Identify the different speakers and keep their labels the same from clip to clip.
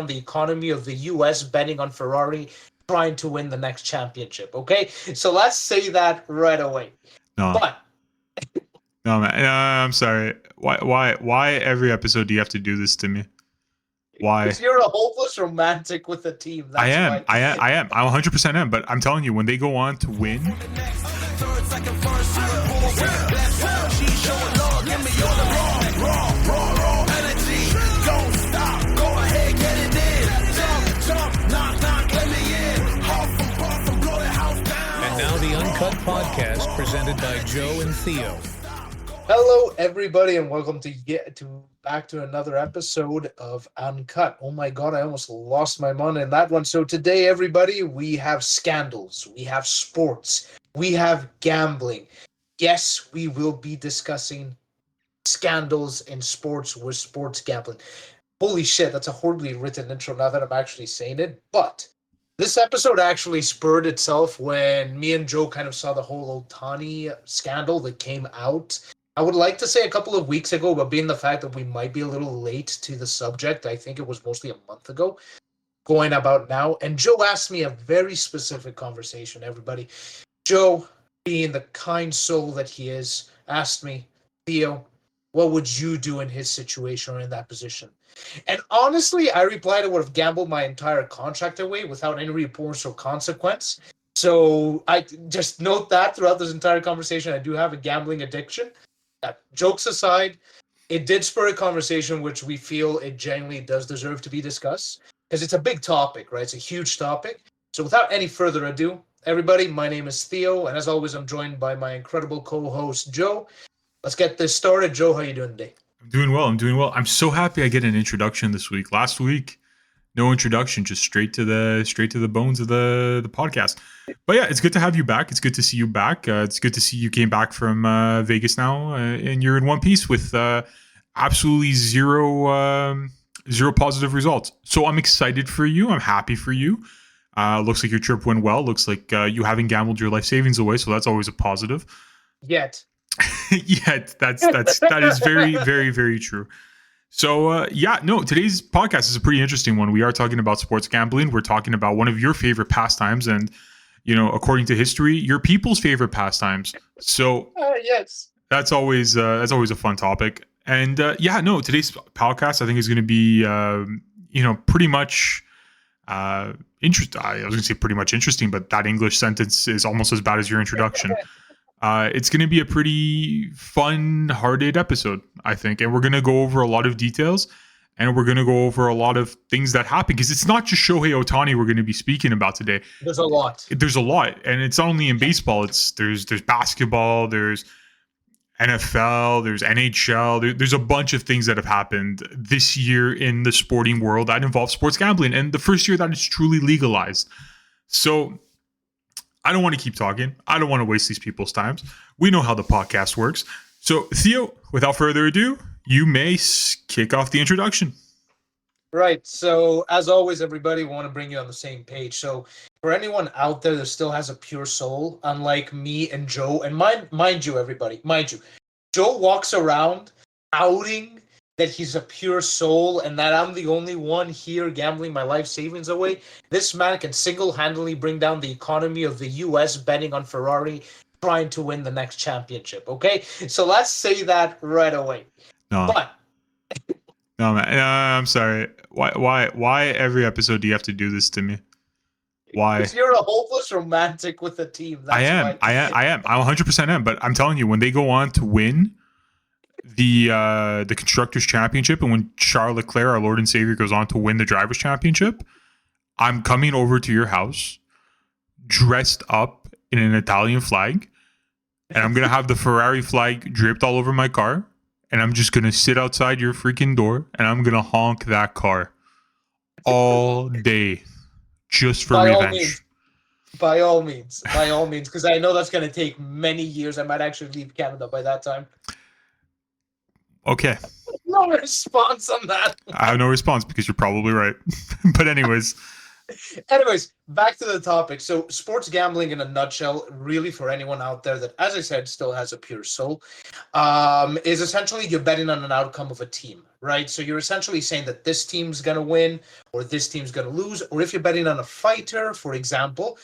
Speaker 1: the economy of the US betting on Ferrari trying to win the next championship. Okay, so let's say that right away.
Speaker 2: No,
Speaker 1: But
Speaker 2: no, man. I'm sorry. Why every episode do you have to do this to me? Why?
Speaker 1: because you're a hopeless romantic with the team. That's
Speaker 2: I am.
Speaker 1: why.
Speaker 2: I am. I 100% am. But I'm telling you, when they go on to win,
Speaker 3: And now the Uncut Podcast presented by Joe and Theo.
Speaker 1: Hello, everybody, and welcome back to another episode of Uncut. Oh my God, I almost lost my mind in that one. So today, everybody, we have scandals, we have sports, we have gambling. Yes, we will be discussing scandals in sports with sports gambling. Holy shit, that's a horribly written intro now that I'm actually saying it. But this episode actually spurred itself when me and Joe kind of saw the whole Ohtani scandal that came out. I would like to say a couple of weeks ago, but being the fact that we might be a little late to the subject, I think it was mostly a month ago, going about now. And Joe asked me a very specific conversation, everybody. Joe, being the kind soul that he is, asked me, Theo, what would you do in his situation or in that position? And honestly, I replied I would have gambled my entire contract away without any remorse or consequence. So I just note that throughout this entire conversation, I do have a gambling addiction. Jokes aside, it did spur a conversation which we feel it genuinely does deserve to be discussed because it's a big topic, right? It's a huge topic. So without any further ado, everybody, my name is Theo, and as always, I'm joined by my incredible co-host, Joe. Let's get this started. Joe, how you doing today?
Speaker 2: I'm doing well. I'm so happy I get an introduction this week. Last week, no introduction, just straight to the bones of the podcast. But yeah, it's good to have you back. It's good to see you back. It's good to see you came back from Vegas now, and you're in one piece with absolutely zero positive results. So I'm excited for you. I'm happy for you. Looks like your trip went well. Looks like you haven't gambled your life savings away, so that's always a positive.
Speaker 1: Yet.
Speaker 2: Yet that is very, very, very true. So, today's podcast is a pretty interesting one. We are talking about sports gambling. We're talking about one of your favorite pastimes and, according to history, your people's favorite pastimes. So,
Speaker 1: yes,
Speaker 2: that's always a fun topic. And, today's podcast, I think, is going to be, pretty much interesting. I was going to say pretty much interesting, but that English sentence is almost as bad as your introduction. It's going to be a pretty fun-hearted episode, I think. And we're going to go over a lot of details, and we're going to go over a lot of things that happen, because it's not just Shohei Ohtani we're going to be speaking about today.
Speaker 1: There's a lot.
Speaker 2: And it's not only in baseball. There's basketball, there's NFL, there's NHL. There's a bunch of things that have happened this year in the sporting world that involve sports gambling, and the first year that it's truly legalized. So I don't want to keep talking. I don't want to waste these people's times. We know how the podcast works. So, Theo, without further ado, you may kick off the introduction.
Speaker 1: Right. So, as always, everybody, we want to bring you on the same page. So, for anyone out there that still has a pure soul, unlike me and Joe, and mind you, everybody, Joe walks around outing that he's a pure soul and that I'm the only one here gambling my life savings away. This man can single-handedly bring down the economy of the US betting on Ferrari trying to win the next championship, okay? So let's say that right away.
Speaker 2: No, man. I'm sorry. Why every episode do you have to do this to me? Why?
Speaker 1: Because you're a hopeless romantic with the team.
Speaker 2: I am. I 100% am. But I'm telling you, when they go on to win the Constructors' Championship, and when Charles Leclerc, our Lord and Savior, goes on to win the Drivers' Championship, I'm coming over to your house dressed up in an Italian flag, and I'm going to have the Ferrari flag draped all over my car, and I'm just going to sit outside your freaking door, and I'm going to honk that car all day just for revenge.
Speaker 1: By all means, because I know that's going to take many years. I might actually leave Canada by that time.
Speaker 2: Okay.
Speaker 1: No response on that.
Speaker 2: I have no response because you're probably right. But anyways,
Speaker 1: Anyways, back to the topic. So, sports gambling in a nutshell, really for anyone out there that, as I said, still has a pure soul, is essentially you're betting on an outcome of a team, right? So you're essentially saying that this team's going to win or this team's going to lose. Or if you're betting on a fighter, for example,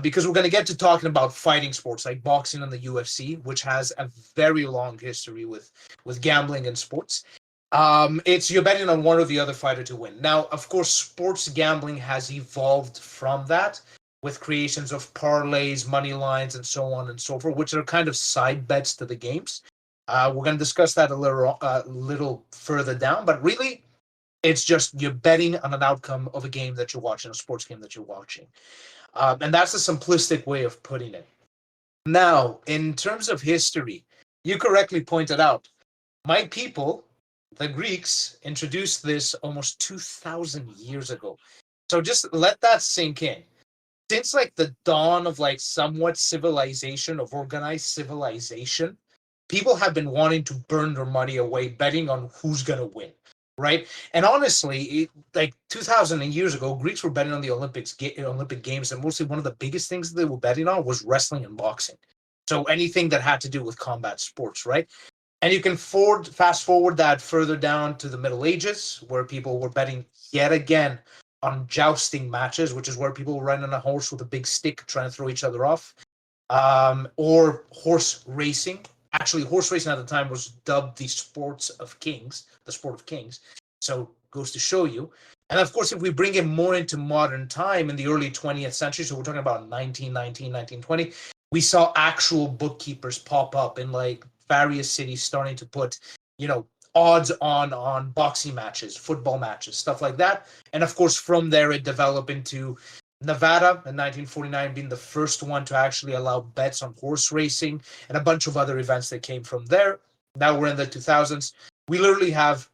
Speaker 1: because we're going to get to talking about fighting sports like boxing and the UFC, which has a very long history with gambling and sports. It's you're betting on one or the other fighter to win. Now, of course, sports gambling has evolved from that with creations of parlays, money lines, and so on and so forth, which are kind of side bets to the games. We're going to discuss that a little further down, but really, it's just you're betting on an outcome of a game that you're watching, a sports game that you're watching. And that's a simplistic way of putting it. Now, in terms of history, you correctly pointed out, my people, the Greeks, introduced this almost 2,000 years ago. So just let that sink in. Since like the dawn of like somewhat civilization, of organized civilization, people have been wanting to burn their money away betting on who's going to win, right? And honestly, like 2,000 years ago, Greeks were betting on the Olympic Games, and mostly one of the biggest things they were betting on was wrestling and boxing. So anything that had to do with combat sports, right? And you can fast forward that further down to the Middle Ages, where people were betting yet again on jousting matches, which is where people were riding on a horse with a big stick trying to throw each other off, or horse racing. Actually, horse racing at the time was dubbed the sport of kings. So goes to show you. And of course, if we bring it more into modern time in the early 20th century, so we're talking about 1919, 1920, we saw actual bookkeepers pop up in like various cities starting to put, odds on boxing matches, football matches, stuff like that. And of course, from there, it developed into Nevada in 1949 being the first one to actually allow bets on horse racing and a bunch of other events that came from there. Now we're in the 2000s. We literally have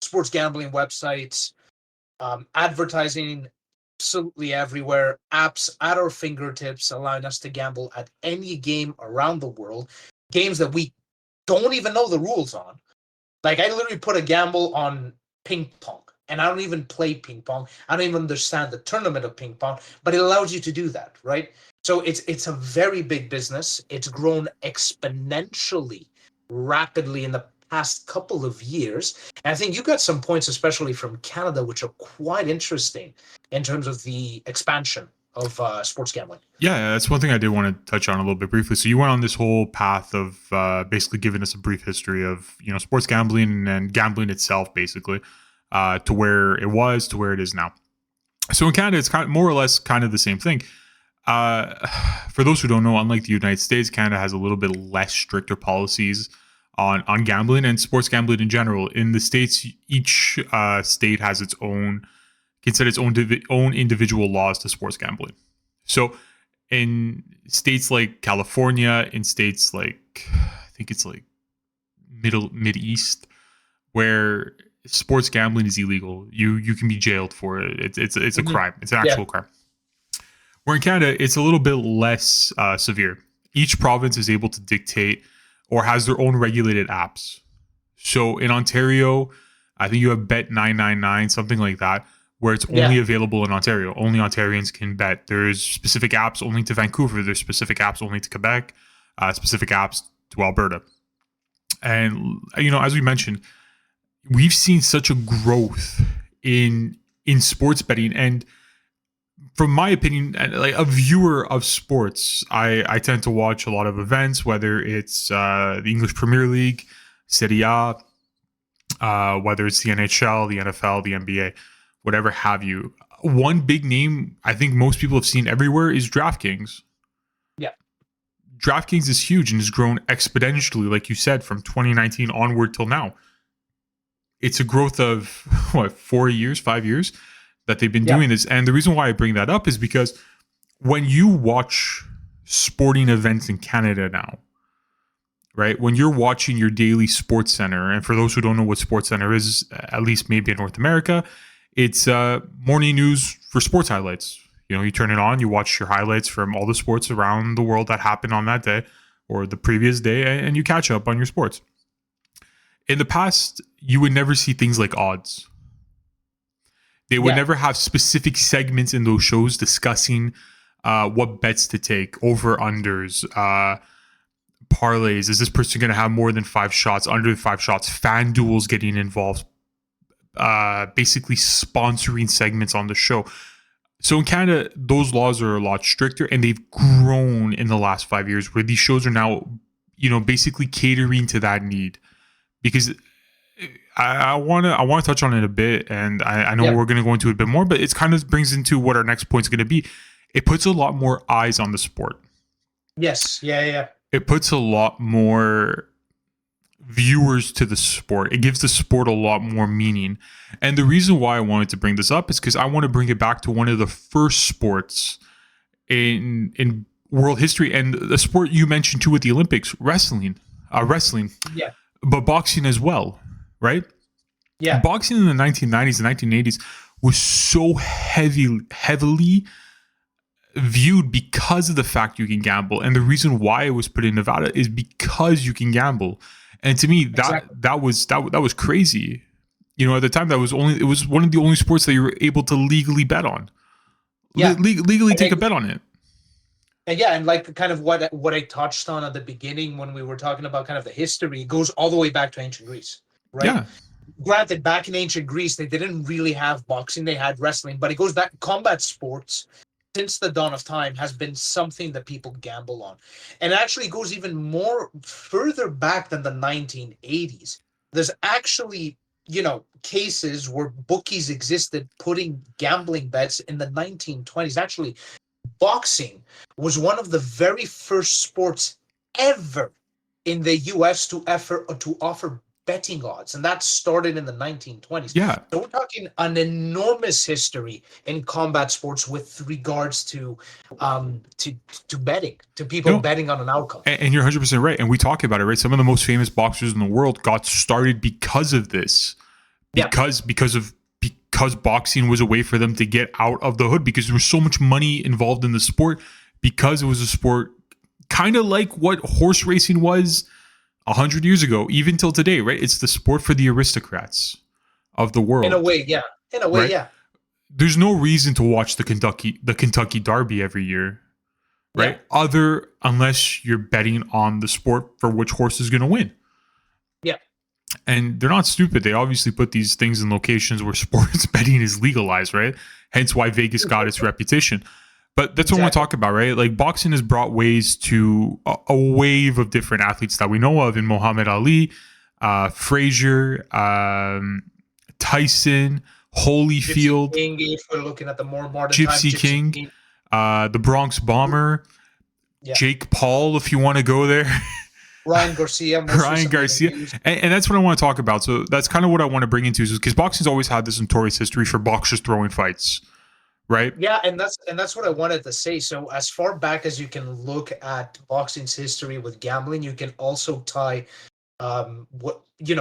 Speaker 1: sports gambling websites, advertising absolutely everywhere, apps at our fingertips, allowing us to gamble at any game around the world, games that we don't even know the rules on. Like I literally put a gamble on ping pong, and I don't even play ping pong. I don't even understand the tournament of ping pong, but it allows you to do that, right? So it's a very big business. It's grown exponentially rapidly in the past couple of years. And I think you got some points, especially from Canada, which are quite interesting in terms of the expansion of sports gambling.
Speaker 2: Yeah, that's one thing I did want to touch on a little bit briefly. So you went on this whole path of basically giving us a brief history of sports gambling and gambling itself, basically, to where it was to where it is now. So in Canada, it's kind of more or less kind of the same thing. For those who don't know, unlike the United States, Canada has a little bit less stricter policies on gambling and sports gambling in general. In the States, each state has its own own individual laws to sports gambling. So in states like California, in states like I think it's like Mid East, where sports gambling is illegal, you can be jailed for it. It's a crime. It's an actual crime. Where in Canada, it's a little bit less severe. Each province is able to dictate or has their own regulated apps. So in Ontario, I think you have Bet 999, something like that, where it's only available in Ontario. Only Ontarians can bet. There's specific apps only to Vancouver. There's specific apps only to Quebec, specific apps to Alberta. And, as we mentioned, we've seen such a growth in sports betting. And from my opinion, like a viewer of sports, I tend to watch a lot of events, whether it's the English Premier League, Serie A, whether it's the NHL, the NFL, the NBA, whatever have you. One big name I think most people have seen everywhere is DraftKings.
Speaker 1: Yeah.
Speaker 2: DraftKings is huge and has grown exponentially, like you said, from 2019 onward till now. It's a growth of, 5 years that they've been doing this. And the reason why I bring that up is because when you watch sporting events in Canada now, right? When you're watching your daily Sports Center, and for those who don't know what Sports Center is, at least maybe in North America, it's morning news for sports highlights. You turn it on, you watch your highlights from all the sports around the world that happened on that day or the previous day, and you catch up on your sports. In the past, you would never see things like odds. They would
Speaker 1: Yeah.
Speaker 2: never have specific segments in those shows discussing what bets to take, over unders, parlays. Is this person going to have more than 5 shots, under 5 shots? Fan duels getting involved, basically sponsoring segments on the show. So in Canada, those laws are a lot stricter, and they've grown in the last 5 years, where these shows are now, basically catering to that need. Because I want to touch on it a bit, and I know we're going to go into it a bit more, but it kind of brings into what our next point is going to be. It puts a lot more eyes on the sport.
Speaker 1: Yes. Yeah.
Speaker 2: It puts a lot more viewers to the sport. It gives the sport a lot more meaning. And the reason why I wanted to bring this up is because I want to bring it back to one of the first sports in world history, and the sport you mentioned too with the Olympics, wrestling.
Speaker 1: Yeah.
Speaker 2: But boxing as well, right?
Speaker 1: Yeah.
Speaker 2: Boxing in the 1990s and 1980s was so heavily viewed because of the fact you can gamble, and the reason why it was put in Nevada is because you can gamble. And to me, that was crazy. At the time, it was one of the only sports that you were able to legally bet on.
Speaker 1: Yeah.
Speaker 2: Legally take a bet on it.
Speaker 1: And yeah, and like kind of what I touched on at the beginning when we were talking about kind of the history goes all the way back to ancient Greece, right?
Speaker 2: Yeah.
Speaker 1: Granted, back in ancient Greece, they didn't really have boxing; they had wrestling. But it goes back. Combat sports, since the dawn of time, has been something that people gamble on, and actually goes even more further back than the 1980s. There's actually, cases where bookies existed putting gambling bets in the 1920s. Actually, boxing was one of the very first sports ever in the US to offer betting odds, and that started in the 1920s.
Speaker 2: Yeah.
Speaker 1: So we're talking an enormous history in combat sports with regards to betting, to people betting on an outcome.
Speaker 2: And you're 100% right. And we talk about it, right? Some of the most famous boxers in the world got started because of this. Because boxing was a way for them to get out of the hood, because there was so much money involved in the sport, because it was a sport kind of like what horse racing was 100 years ago, even till today, right? It's the sport for the aristocrats of the world.
Speaker 1: In a way, yeah.
Speaker 2: Right? There's no reason to watch the Kentucky Derby every year, right? Yeah. Unless you're betting on the sport for which horse is going to win.
Speaker 1: Yeah.
Speaker 2: And they're not stupid. They obviously put these things in locations where sports betting is legalized, right? Hence why Vegas got its reputation. But that's what I want to talk about, right? Like, boxing has brought ways to a wave of different athletes that we know of in Muhammad Ali, Frazier, Tyson, Holyfield,
Speaker 1: Gypsy King, if we're looking at the more modern
Speaker 2: Gypsy
Speaker 1: time,
Speaker 2: King, the Bronx Bomber, Jake Paul, if you want to go there.
Speaker 1: Ryan Garcia.
Speaker 2: And that's what I want to talk about. So that's kind of what I want to bring into, because boxing's always had this notorious history for boxers throwing fights. Right.
Speaker 1: Yeah, and that's what I wanted to say. So as far back as you can look at boxing's history with gambling, you can also tie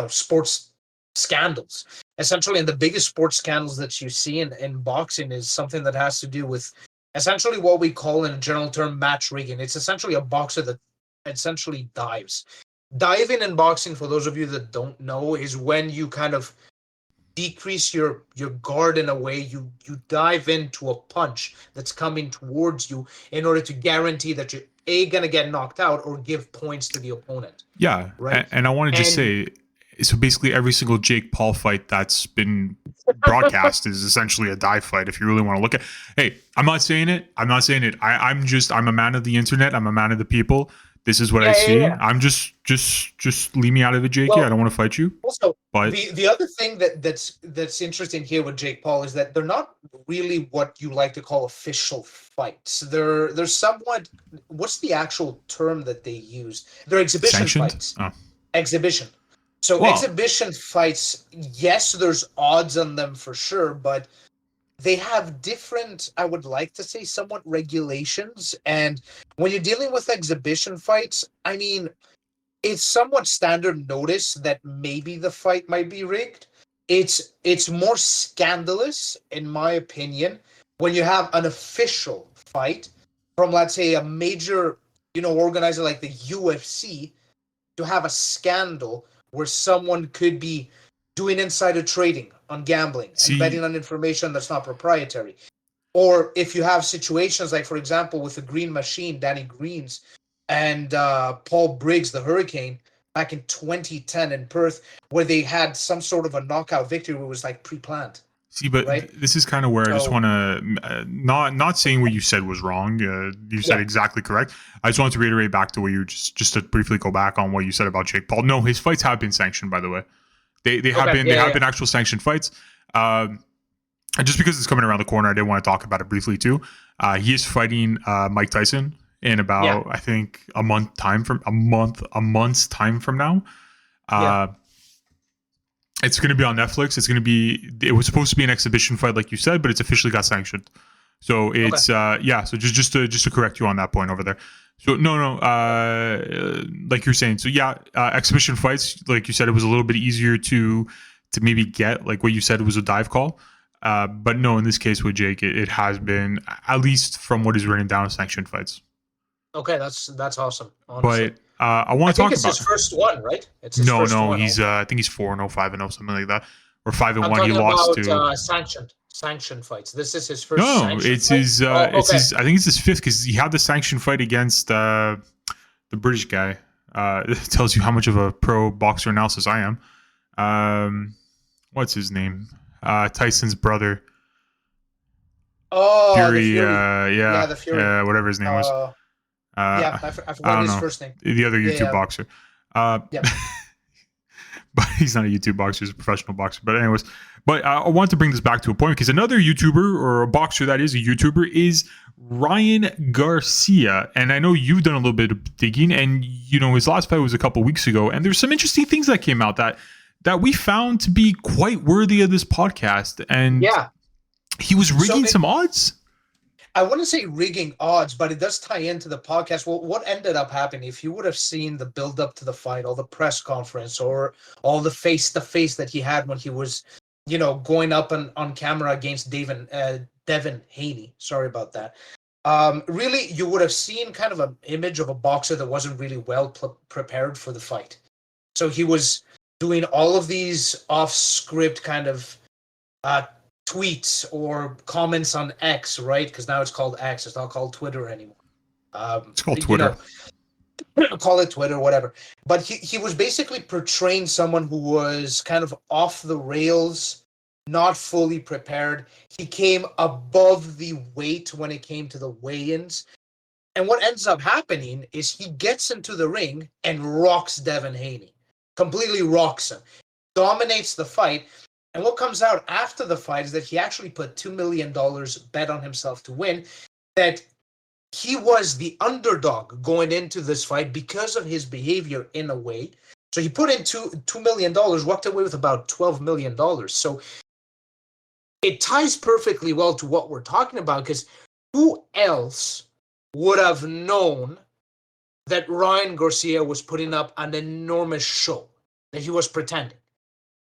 Speaker 1: sports scandals. Essentially, and the biggest sports scandals that you see in boxing is something that has to do with essentially what we call in a general term match rigging. It's essentially a boxer that essentially dives. Diving in boxing, for those of you that don't know, is when you kind of decrease your guard in a way. You dive into a punch that's coming towards you in order to guarantee that you're gonna get knocked out or give points to the opponent.
Speaker 2: Yeah, right. And I want to just say, so basically every single Jake Paul fight that's been broadcast is essentially a dive fight. If you really want to look at, hey, I'm not saying it. I'm a man of the internet. I'm a man of the people. This is what I see. Yeah. I'm just leave me out of it, Jakey. Well, I don't want to fight you.
Speaker 1: Also, but the other thing that's interesting here with Jake Paul is that they're not really what you like to call official fights. They're somewhat, what's the actual term that they use? They're exhibition fights. Oh. Exhibition. So exhibition fights, yes, there's odds on them for sure, but they have different, I would like to say, somewhat regulations. And when you're dealing with exhibition fights, I mean, it's somewhat standard notice that maybe the fight might be rigged. It's more scandalous, in my opinion, when you have an official fight from, let's say, a major, organizer like the UFC, to have a scandal where someone could be doing insider trading on gambling and
Speaker 2: See,
Speaker 1: betting on information that's not proprietary. Or if you have situations like, for example, with the Green Machine, Danny Greens, and Paul Briggs, the Hurricane, back in 2010 in Perth, where they had some sort of a knockout victory where it was like pre-planned.
Speaker 2: See, but
Speaker 1: right?
Speaker 2: This is kind of where I just
Speaker 1: So-
Speaker 2: want to not saying what you said was wrong. You said
Speaker 1: Yeah.
Speaker 2: exactly correct. I just wanted to reiterate back to what you just to briefly go back on what you said about Jake Paul. No, his fights have been sanctioned, by the way. They have
Speaker 1: Okay.
Speaker 2: been
Speaker 1: Yeah,
Speaker 2: they have
Speaker 1: yeah.
Speaker 2: been actual sanctioned fights. And just because it's coming around the corner, I did want to talk about it briefly too. He is fighting Mike Tyson in about I think a month's time from now. It's going to be on Netflix. It was supposed to be an exhibition fight, like you said, but it's officially got sanctioned. So it's So just to correct you on that point over there. So no, like you're saying. So exhibition fights, like you said, it was a little bit easier to maybe get, like what you said, it was a dive call. But no, in this case with Jake, it has been, at least from what is written down, sanctioned fights.
Speaker 1: Okay, that's awesome. Honestly.
Speaker 2: But I want to talk
Speaker 1: it's
Speaker 2: about
Speaker 1: his first one, right? It's his first one.
Speaker 2: he's I think he's 4-0, 5-0, something like that, or 5-1.
Speaker 1: I'm talking
Speaker 2: He lost
Speaker 1: about
Speaker 2: to
Speaker 1: sanctioned fights. This is his first.
Speaker 2: no,
Speaker 1: sanctioned
Speaker 2: it's
Speaker 1: fight?
Speaker 2: his. It's his. I think it's his fifth because he had the sanctioned fight against the British guy. It tells you how much of a pro boxer analysis I am. What's his name? Tyson's brother.
Speaker 1: Oh,
Speaker 2: Fury.
Speaker 1: the Fury. The Fury.
Speaker 2: Whatever his name was.
Speaker 1: I
Speaker 2: I
Speaker 1: forgot
Speaker 2: don't
Speaker 1: his
Speaker 2: know.
Speaker 1: first name.
Speaker 2: The other YouTube boxer.
Speaker 1: Yeah.
Speaker 2: But he's not a YouTube boxer; he's a professional boxer. But anyways, I want to bring this back to a point because another YouTuber, or a boxer that is a YouTuber, is Ryan Garcia. And I know you've done a little bit of digging, and his last fight was a couple weeks ago, and there's some interesting things that came out that we found to be quite worthy of this podcast. And he was rigging some odds.
Speaker 1: I wouldn't say rigging odds, but it does tie into the podcast. Well, what ended up happening, if you would have seen the build up to the fight, all the press conference, or all the face-to-face that he had when he was, going up on camera against Devin Haney. Sorry about that. Really, you would have seen kind of an image of a boxer that wasn't really well prepared for the fight. So he was doing all of these off-script kind of tweets or comments on X, right? Because now it's called X. It's not called Twitter anymore.
Speaker 2: It's called Twitter.
Speaker 1: Call it Twitter, whatever. But he was basically portraying someone who was kind of off the rails, not fully prepared. He came above the weight when it came to the weigh-ins. And what ends up happening is he gets into the ring and rocks Devin Haney. Completely rocks him. Dominates the fight. And what comes out after the fight is that he actually put $2 million bet on himself to win, that he was the underdog going into this fight because of his behavior in a way. So he put in $2 million, walked away with about $12 million. So it ties perfectly well to what we're talking about, because who else would have known that Ryan Garcia was putting up an enormous show, that he was pretending,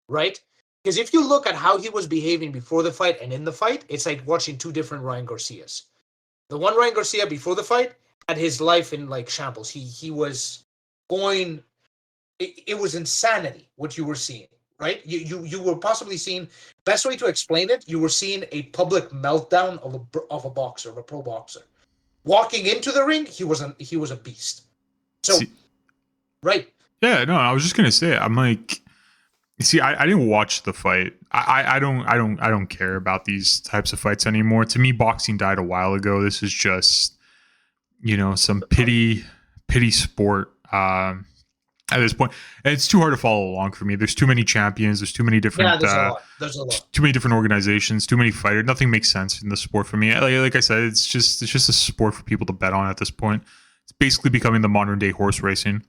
Speaker 1: right? Because if you look at how he was behaving before the fight and in the fight, it's like watching two different Ryan Garcias. The one Ryan Garcia before the fight had his life in like shambles. He was going. It was insanity what you were seeing, right? You were possibly seeing. Best way to explain it, you were seeing a public meltdown of a boxer, of a pro boxer. Walking into the ring, he was a beast. So, right.
Speaker 2: Yeah, no, I was just gonna say, I'm like. See, I didn't watch the fight. I don't care about these types of fights anymore. To me, boxing died a while ago. This is just, some pity sport at this point. And it's too hard to follow along for me. There's too many champions. There's too many different.
Speaker 1: There's a lot.
Speaker 2: Too many different organizations. Too many fighters. Nothing makes sense in the sport for me. Like I said, it's just a sport for people to bet on at this point. It's basically becoming the modern day horse racing.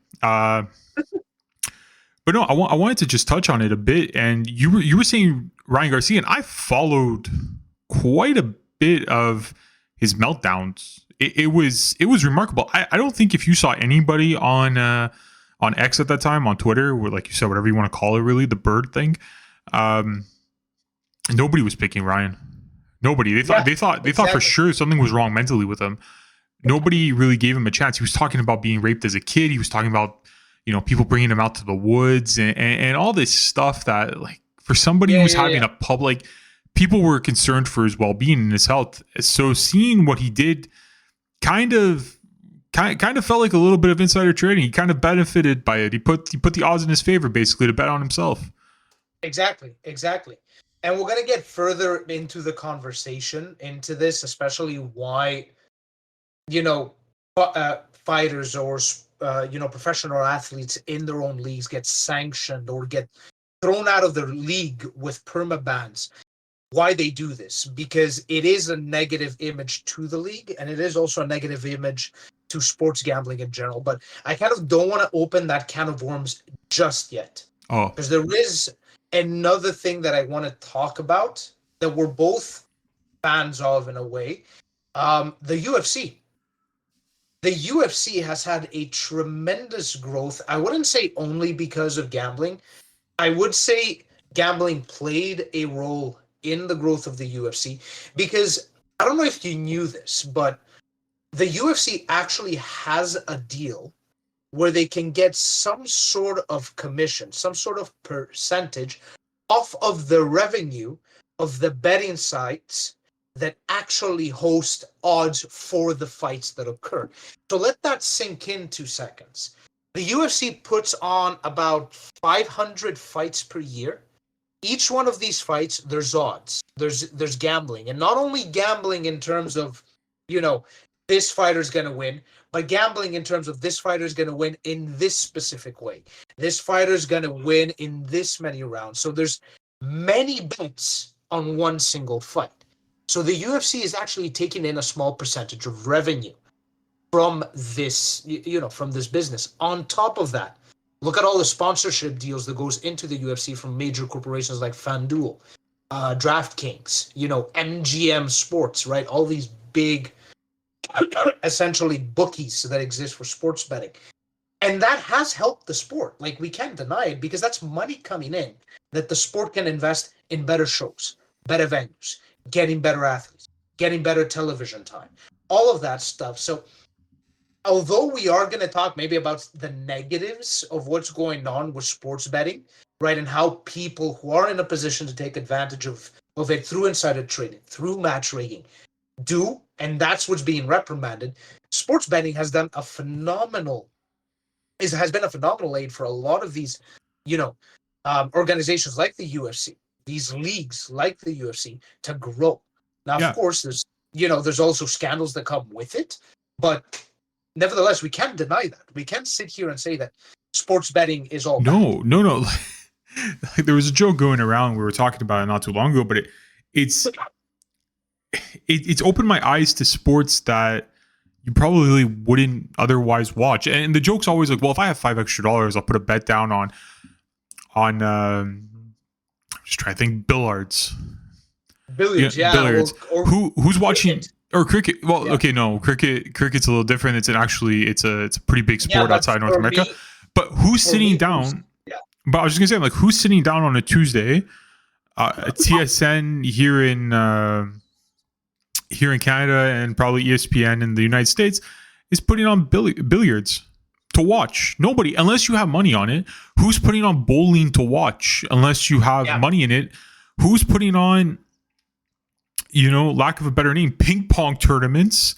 Speaker 2: But no, I wanted to just touch on it a bit. And you were saying Ryan Garcia, and I followed quite a bit of his meltdowns. It was remarkable. I don't think if you saw anybody on X at that time, on Twitter, or like you said, whatever you want to call it, really, the bird thing, nobody was picking Ryan. Nobody. They thought for sure something was wrong mentally with him. Nobody really gave him a chance. He was talking about being raped as a kid. He was talking about people bringing him out to the woods and all this stuff that, like, for somebody
Speaker 1: Yeah,
Speaker 2: who's
Speaker 1: yeah,
Speaker 2: having
Speaker 1: yeah.
Speaker 2: a public, people were concerned for his well-being and his health. So seeing what he did kind of felt like a little bit of insider trading. He kind of benefited by it. He put the odds in his favor basically to bet on himself.
Speaker 1: Exactly, exactly. And we're gonna get further into the conversation into this, especially why, you know, fighters or professional athletes in their own leagues get sanctioned or get thrown out of their league with permabans. Why they do this? Because it is a negative image to the league, and it is also a negative image to sports gambling in general. But I kind of don't want to open that can of worms just yet,
Speaker 2: Oh,
Speaker 1: because there is another thing that I want to talk about that we're both fans of in a way. The UFC. The UFC has had a tremendous growth. I wouldn't say only because of gambling. I would say gambling played a role in the growth of the UFC, because I don't know if you knew this, but the UFC actually has a deal where they can get some sort of commission, some sort of percentage off of the revenue of the betting sites that actually host odds for the fights that occur. So let that sink in 2 seconds. The UFC puts on about 500 fights per year. Each one of these fights, there's odds, there's gambling, and not only gambling in terms of, you know, this fighter's going to win, but gambling in terms of this fighter's going to win in this specific way. This fighter's going to win in this many rounds. So there's many bets on one single fight. So the UFC is actually taking in a small percentage of revenue from this, from this business. On top of that, look at all the sponsorship deals that goes into the UFC from major corporations like FanDuel, DraftKings, MGM Sports, right? All these big, essentially bookies that exist for sports betting. And that has helped the sport. Like, we can't deny it, because that's money coming in that the sport can invest in better shows, better venues, getting better athletes, getting better television time, all of that stuff. So although we are going to talk maybe about the negatives of what's going on with sports betting, right, and how people who are in a position to take advantage of it through insider trading, through match rigging, do, and that's what's being reprimanded, sports betting has done a phenomenal has been a phenomenal aid for a lot of these, organizations like the UFC, these leagues like the UFC, to grow. Now, of
Speaker 2: yeah.
Speaker 1: course, there's also scandals that come with it, but nevertheless, we can't deny that. We can't sit here and say that sports betting is all bad.
Speaker 2: No. Like, there was a joke going around. We were talking about it not too long ago, but it's opened my eyes to sports that you probably wouldn't otherwise watch. And the joke's always like, well, if I have $5 extra, I'll put a bet down on just trying to think, billiards.
Speaker 1: Billiards, yeah.
Speaker 2: Billiards.
Speaker 1: Or
Speaker 2: Who's watching
Speaker 1: cricket.
Speaker 2: or cricket? Well,
Speaker 1: Yeah.
Speaker 2: okay, no, cricket's a little different. It's a pretty big sport
Speaker 1: but
Speaker 2: outside North
Speaker 1: for
Speaker 2: America.
Speaker 1: me-
Speaker 2: But who's
Speaker 1: for
Speaker 2: sitting
Speaker 1: me,
Speaker 2: down?
Speaker 1: yeah.
Speaker 2: But I was just gonna say, like, who's sitting down on a Tuesday? TSN here in Canada, and probably ESPN in the United States, is putting on billiards to watch. Nobody, unless you have money on it. Who's putting on bowling to watch unless you have
Speaker 1: Yeah.
Speaker 2: money in it? Who's putting on, lack of a better name, ping pong tournaments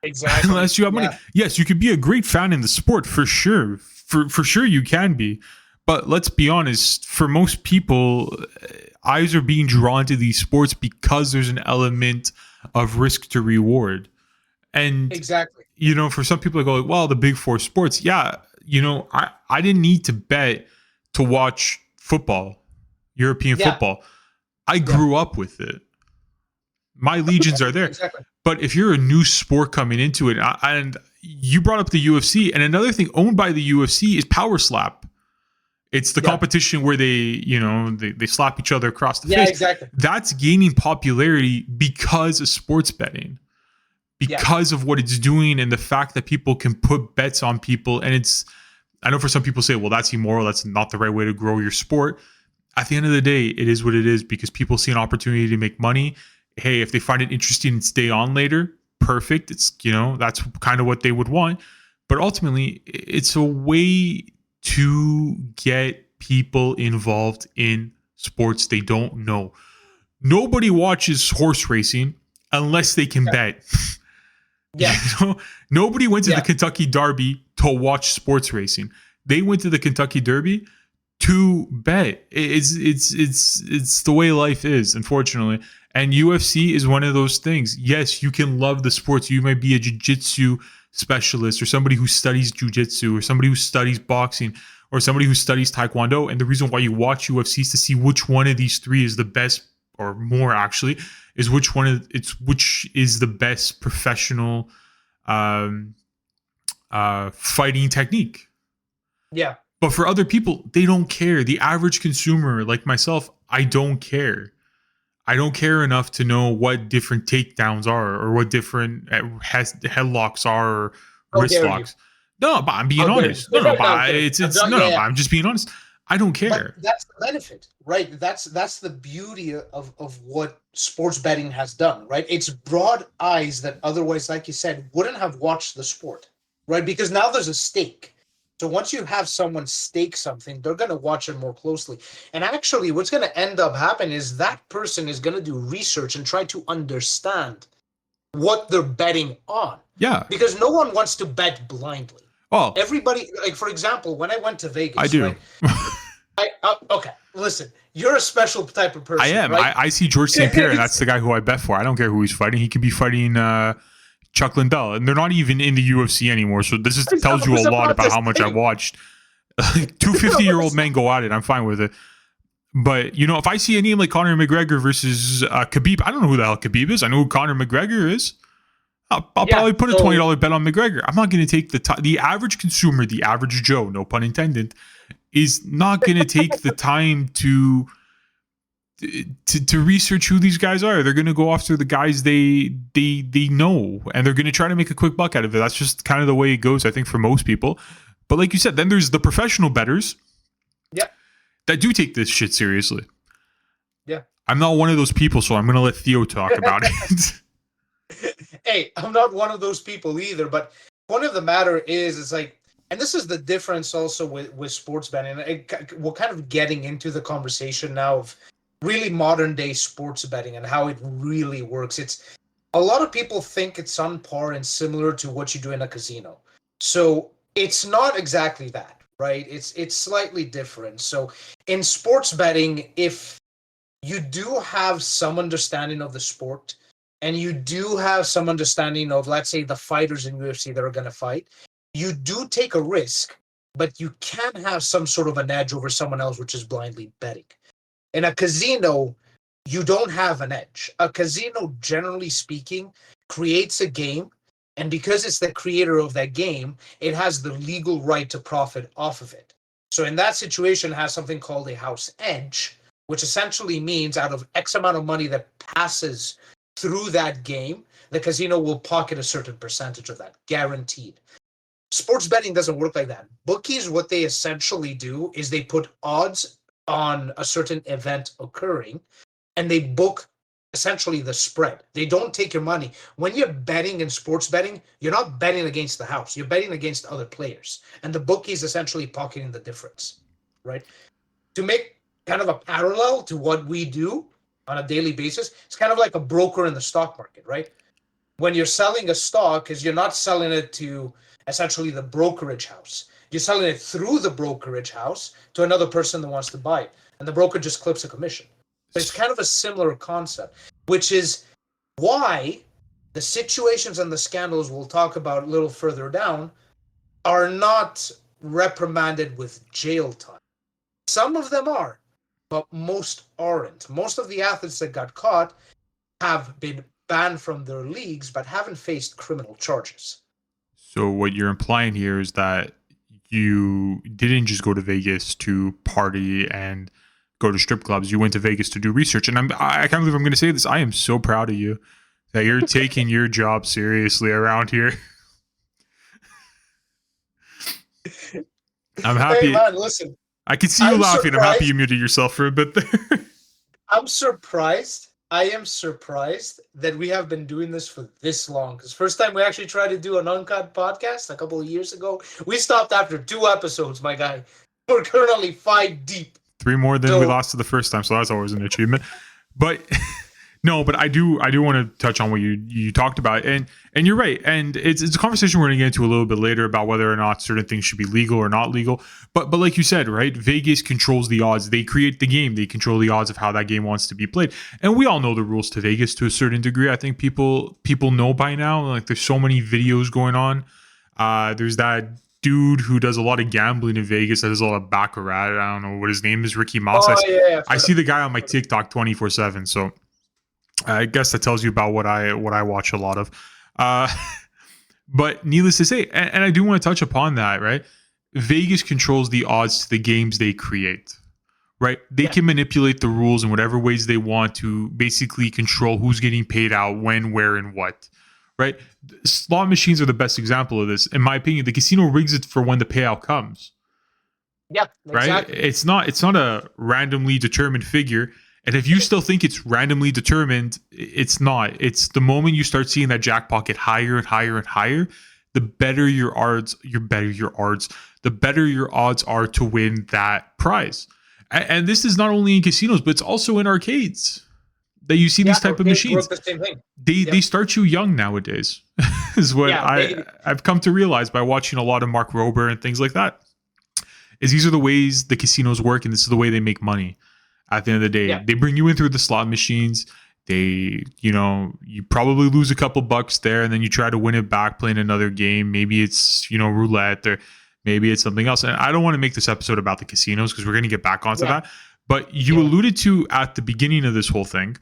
Speaker 1: Exactly.
Speaker 2: unless you have money?
Speaker 1: Yeah.
Speaker 2: Yes, you could be a great fan in the sport for sure. For sure you can be. But let's be honest, for most people, eyes are being drawn to these sports because there's an element of risk to reward. And,
Speaker 1: Exactly.
Speaker 2: for some people, they go, like, well, the big four sports. Yeah, I didn't need to bet to watch football, European
Speaker 1: Yeah.
Speaker 2: football. I grew up with it. My legions are there.
Speaker 1: Exactly.
Speaker 2: But if you're a new sport coming into it, and you brought up the UFC, and another thing owned by the UFC is Power Slap. It's the competition where they slap each other across the face.
Speaker 1: Yeah, exactly.
Speaker 2: That's gaining popularity because of sports betting, because of what it's doing, and the fact that people can put bets on people. And I know for some people say, well, that's immoral. That's not the right way to grow your sport. At the end of the day, it is what it is, because people see an opportunity to make money. Hey, if they find it interesting and stay on later, perfect. It's, that's kind of what they would want. But ultimately, it's a way to get people involved in sports they don't know. Nobody watches horse racing unless they can bet.
Speaker 1: Yeah.
Speaker 2: You know, nobody went to
Speaker 1: Yeah.
Speaker 2: the Kentucky Derby to watch sports racing. They went to the Kentucky Derby to bet. It's the way life is, unfortunately. And UFC is one of those things. Yes, you can love the sports. You might be a jiu-jitsu specialist or somebody who studies jiu-jitsu or somebody who studies boxing or somebody who studies taekwondo. And the reason why you watch UFC is to see which one of these three is the best, or more actually, is which is the best professional fighting technique.
Speaker 1: Yeah.
Speaker 2: But for other people, they don't care. The average consumer, like myself, I don't care. I don't care enough to know what different takedowns are or what different headlocks are or wrist locks. No, but I'm being honest. No, but I'm just being honest. I don't care.
Speaker 1: But that's the benefit, right? That's the beauty of what sports betting has done, right? It's brought eyes that otherwise, like you said, wouldn't have watched the sport, right? Because now there's a stake. So once you have someone stake something, they're going to watch it more closely. And actually, what's going to end up happening is that person is going to do research and try to understand what they're betting on.
Speaker 2: Yeah.
Speaker 1: Because no one wants to bet blindly.
Speaker 2: Well,
Speaker 1: Everybody, like, for example, when I went to Vegas,
Speaker 2: I do.
Speaker 1: Right, okay, listen, you're a special type of person.
Speaker 2: I am.
Speaker 1: Right?
Speaker 2: I see George St. Pierre, and that's the guy who I bet for. I don't care who he's fighting. He could be fighting Chuck Liddell, and they're not even in the UFC anymore. So this is tells you a lot about how much I watched. Two 50-year-old men go at it. I'm fine with it. But, you know, if I see a name like Conor McGregor versus Khabib, I don't know who the hell Khabib is. I know who Conor McGregor is. I'll probably put a $20 bet on McGregor. I'm not going to take the average consumer, the average Joe, no pun intended, is not going to take the time to research who these guys are. They're going to go after the guys they know, and they're going to try to make a quick buck out of it. That's just kind of the way it goes, I think, for most people. But like you said, then there's the professional bettors, that do take this shit seriously.
Speaker 1: Yeah,
Speaker 2: I'm not one of those people, so I'm going to let Theo talk about it.
Speaker 1: Hey, I'm not one of those people either. But point of the matter is, it's like, and this is the difference also with sports betting. We're kind of getting into the conversation now of really modern day sports betting and how it really works. It's a lot of people think it's on par and similar to what you do in a casino. So it's not exactly that, right? It's slightly different. So in sports betting, if you do have some understanding of the sport and you do have some understanding of, let's say, the fighters in UFC that are going to fight, you do take a risk, but you can have some sort of an edge over someone else, which is blindly betting. In a casino, you don't have an edge. A casino, generally speaking, creates a game, and because it's the creator of that game, it has the legal right to profit off of it. So in that situation, it has something called a house edge, which essentially means out of X amount of money that passes through that game, the casino will pocket a certain percentage of that, guaranteed. Sports betting doesn't work like that. Bookies, what they essentially do is they put odds on a certain event occurring, and they book essentially the spread. They don't take your money. When you're betting in sports betting, you're not betting against the house. You're betting against other players. And the bookies essentially pocketing the difference, right? To make kind of a parallel to what we do on a daily basis, it's kind of like a broker in the stock market, right? When you're selling a stock, is you're not selling it to essentially the brokerage house. You're selling it through the brokerage house to another person that wants to buy it. And the broker just clips a commission. So it's kind of a similar concept, which is why the situations and the scandals we'll talk about a little further down are not reprimanded with jail time. Some of them are, but most aren't. Most of the athletes that got caught have been banned from their leagues, but haven't faced criminal charges.
Speaker 2: So what you're implying here is that you didn't just go to Vegas to party and go to strip clubs. You went to Vegas to do research. And I can't believe I'm going to say this. I am so proud of you that you're taking your job seriously around here. I'm happy.
Speaker 1: Hey man, listen.
Speaker 2: I can see you laughing.
Speaker 1: Surprised.
Speaker 2: I'm happy you muted yourself for a bit there.
Speaker 1: I'm surprised. I am surprised that we have been doing this for this long. Because first time we actually tried to do an uncut podcast a couple of years ago, we stopped after 2 episodes, my guy. We're currently 5 deep.
Speaker 2: 3 more than we lost to the first time, so that's always an achievement. But no, but I do want to touch on what you talked about, and you're right, and it's a conversation we're going to get into a little bit later about whether or not certain things should be legal or not legal. But like you said, right, Vegas controls the odds. They create the game. They control the odds of how that game wants to be played, and we all know the rules to Vegas to a certain degree. I think people know by now. Like, there's so many videos going on. There's that dude who does a lot of gambling in Vegas that does a lot of baccarat. I don't know what his name is, Ricky Moss. I see the guy on my TikTok 24/7. So I guess that tells you about what I watch a lot of. But needless to say, and I do want to touch upon that, right? Vegas controls the odds to the games they create, right? They can manipulate the rules in whatever ways they want to basically control who's getting paid out, when, where, and what, right? Slot machines are the best example of this. In my opinion, the casino rigs it for when the payout comes.
Speaker 1: Yeah, exactly.
Speaker 2: Right? It's not a randomly determined figure. And if you still think it's randomly determined, it's not. It's the moment you start seeing that jackpot get higher and higher and higher, the better your odds are to win that prize. And this is not only in casinos, but it's also in arcades that you see these type of machines.
Speaker 1: The same thing.
Speaker 2: They start you young nowadays, is what I've come to realize by watching a lot of Mark Rober and things like that. Is these are the ways the casinos work, and this is the way they make money. At the end of the day, they bring you in through the slot machines. You probably lose a couple bucks there, and then you try to win it back playing another game. Maybe it's, roulette, or maybe it's something else. And I don't want to make this episode about the casinos because we're going to get back onto that. But you alluded to at the beginning of this whole thing,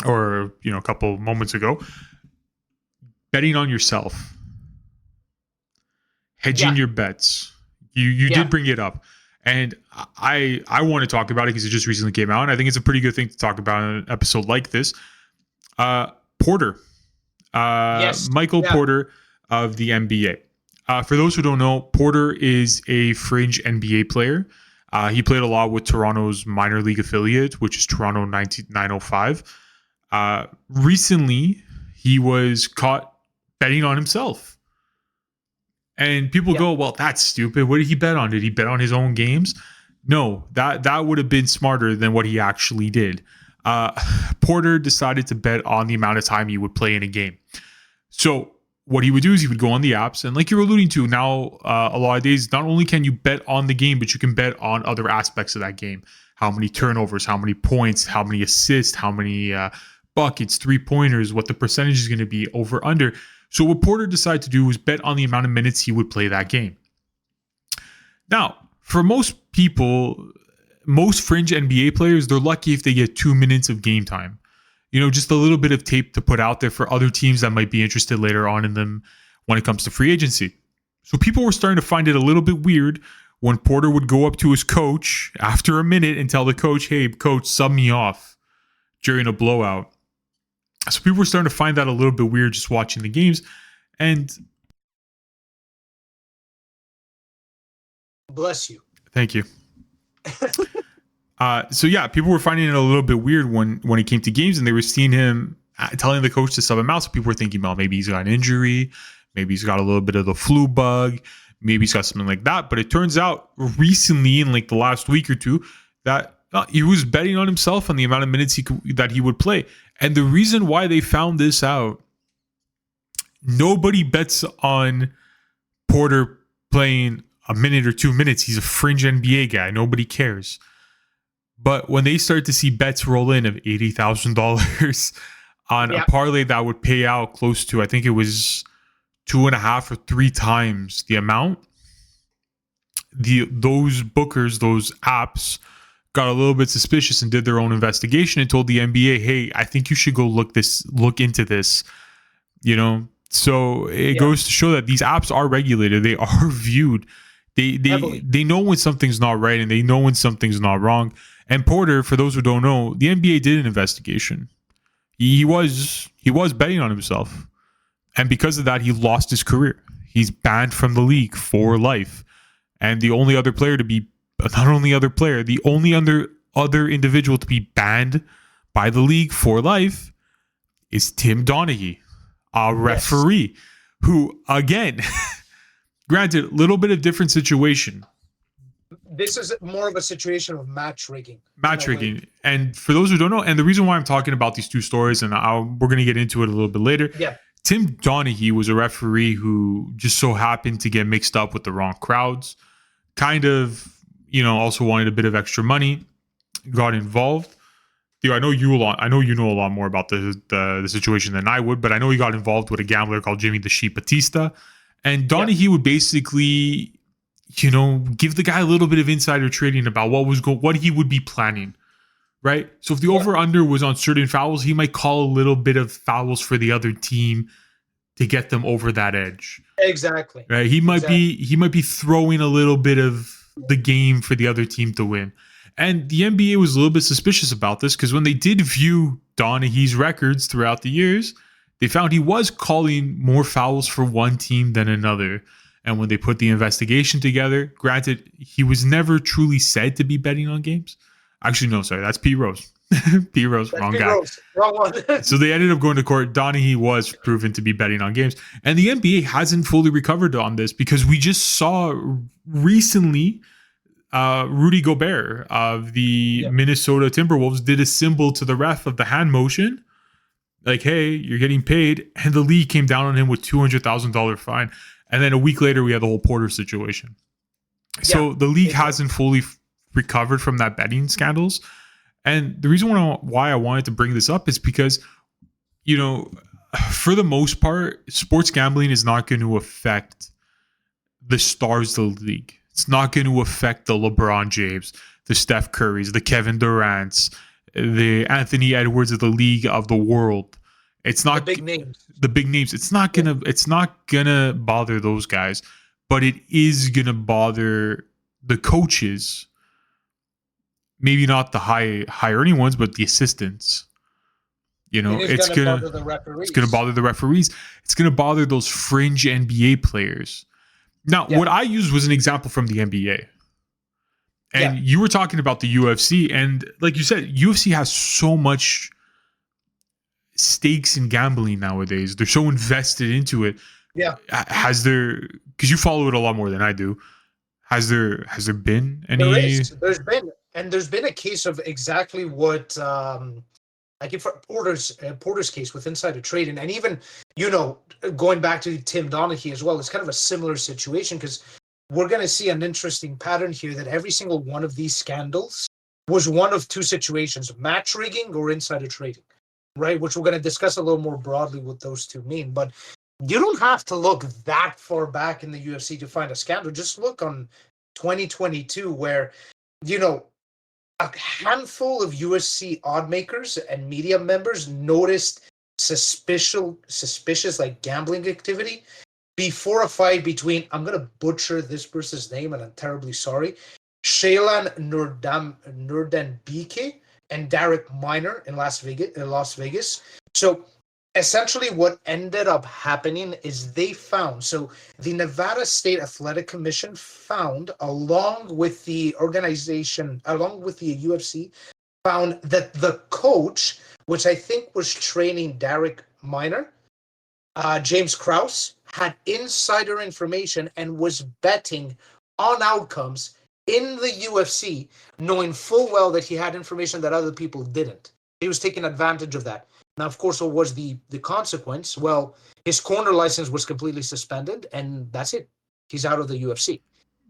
Speaker 2: or, a couple moments ago, betting on yourself, hedging your bets. You did bring it up. And I want to talk about it because it just recently came out, and I think it's a pretty good thing to talk about in an episode like this. Porter. Michael Porter of the NBA. For those who don't know, Porter is a fringe NBA player. He played a lot with Toronto's minor league affiliate, which is Toronto 905. Recently, he was caught betting on himself. And people go, well, that's stupid. What did he bet on? Did he bet on his own games? No, that would have been smarter than what he actually did. Porter decided to bet on the amount of time he would play in a game. So what he would do is he would go on the apps, and like you're alluding to now, a lot of days, not only can you bet on the game, but you can bet on other aspects of that game. How many turnovers, how many points, how many assists, how many buckets, 3-pointers, what the percentage is going to be, over, under. So what Porter decided to do was bet on the amount of minutes he would play that game. Now, for most people, most fringe NBA players, they're lucky if they get 2 minutes of game time. Just a little bit of tape to put out there for other teams that might be interested later on in them when it comes to free agency. So people were starting to find it a little bit weird when Porter would go up to his coach after a minute and tell the coach, hey, coach, sub me off during a blowout. So people were starting to find that a little bit weird just watching the games. And
Speaker 1: bless you.
Speaker 2: Thank you. People were finding it a little bit weird when it came to games, and they were seeing him telling the coach to sub him out. So people were thinking, well, maybe he's got an injury, maybe he's got a little bit of the flu bug, maybe he's got something like that. But it turns out recently, in like the last week or two, that he was betting on himself and the amount of minutes that he would play. And the reason why they found this out, nobody bets on Porter playing a minute or 2 minutes. He's a fringe NBA guy. Nobody cares. But when they start to see bets roll in of $80,000 on a parlay that would pay out close to, I think it was 2.5 or 3 times the amount, those bookers, those apps, got a little bit suspicious and did their own investigation and told the NBA, hey, I think you should go look into this. So it goes to show that these apps are regulated. They are viewed. They know when something's not right, and they know when something's not wrong. And Porter, for those who don't know, the NBA did an investigation. He was betting on himself. And because of that, he lost his career. He's banned from the league for life. And the only other player the only other individual to be banned by the league for life is Tim Donaghy, a referee who, again, granted, a little bit of different situation.
Speaker 1: this is more of a situation of match rigging.
Speaker 2: Match rigging. And for those who don't know, and the reason why I'm talking about these two stories, and we're going to get into it a little bit later.
Speaker 1: Yeah.
Speaker 2: Tim Donaghy was a referee who just so happened to get mixed up with the wrong crowds. Kind of, also wanted a bit of extra money. Got involved. Theo, I know you know a lot more about the situation than I would, but I know he got involved with a gambler called Jimmy the Sheep Batista, and Donaghy would basically, give the guy a little bit of insider trading about what he would be planning, right? So if the over under was on certain fouls, he might call a little bit of fouls for the other team to get them over that edge.
Speaker 1: Exactly.
Speaker 2: Right? He might be throwing a little bit of the game for the other team to win. And the NBA was a little bit suspicious about this because when they did view Donaghy's records throughout the years, they found he was calling more fouls for one team than another. And when they put the investigation together, granted, he was never truly said to be betting on games. Actually, no, sorry, that's P. Rose. P. Rose, wrong guy.
Speaker 1: Wrong one.
Speaker 2: So they ended up going to court. Donaghy was proven to be betting on games. And the NBA hasn't fully recovered on this because we just saw recently Rudy Gobert of the Minnesota Timberwolves did a symbol to the ref of the hand motion. Like, hey, you're getting paid. And the league came down on him with $200,000 fine. And then a week later, we had the whole Porter situation. So the league hasn't fully recovered from that betting scandals. And the reason why I wanted to bring this up is because, for the most part, sports gambling is not going to affect the stars of the league. It's not going to affect the LeBron James, the Steph Currys, the Kevin Durants, the Anthony Edwards of the league of the world. It's not
Speaker 1: the big names.
Speaker 2: The big names. It's not gonna bother those guys, but it is gonna bother the coaches. Maybe not the high earning ones, but the assistants. It's gonna bother the referees. It's gonna bother the referees. It's gonna bother those fringe NBA players. Now, what I used was an example from the NBA. And you were talking about the UFC. And like you said, UFC has so much stakes in gambling nowadays. They're so invested into it.
Speaker 1: Yeah.
Speaker 2: Because you follow it a lot more than I do. Has there been any?
Speaker 1: There's been a case of exactly what Porter's case with insider trading, and even going back to Tim Donaghy as well, it's kind of a similar situation because we're going to see an interesting pattern here that every single one of these scandals was one of two situations: match rigging or insider trading, right? Which we're going to discuss a little more broadly what those two mean. But you don't have to look that far back in the UFC to find a scandal. Just look on 2022 where a handful of USC odd makers and media members noticed suspicious like gambling activity before a fight between, I'm going to butcher this person's name and I'm terribly sorry, Shaylan Nurdanbike and Derek Minor in Las Vegas. So essentially what ended up happening is they found, so the Nevada State Athletic Commission found, along with the UFC, found that the coach, which I think was training Derek Minor, James Krause, had insider information and was betting on outcomes in the UFC, knowing full well that he had information that other people didn't. He was taking advantage of that. Now, of course, what was the consequence? Well, his corner license was completely suspended, and that's it. He's out of the UFC.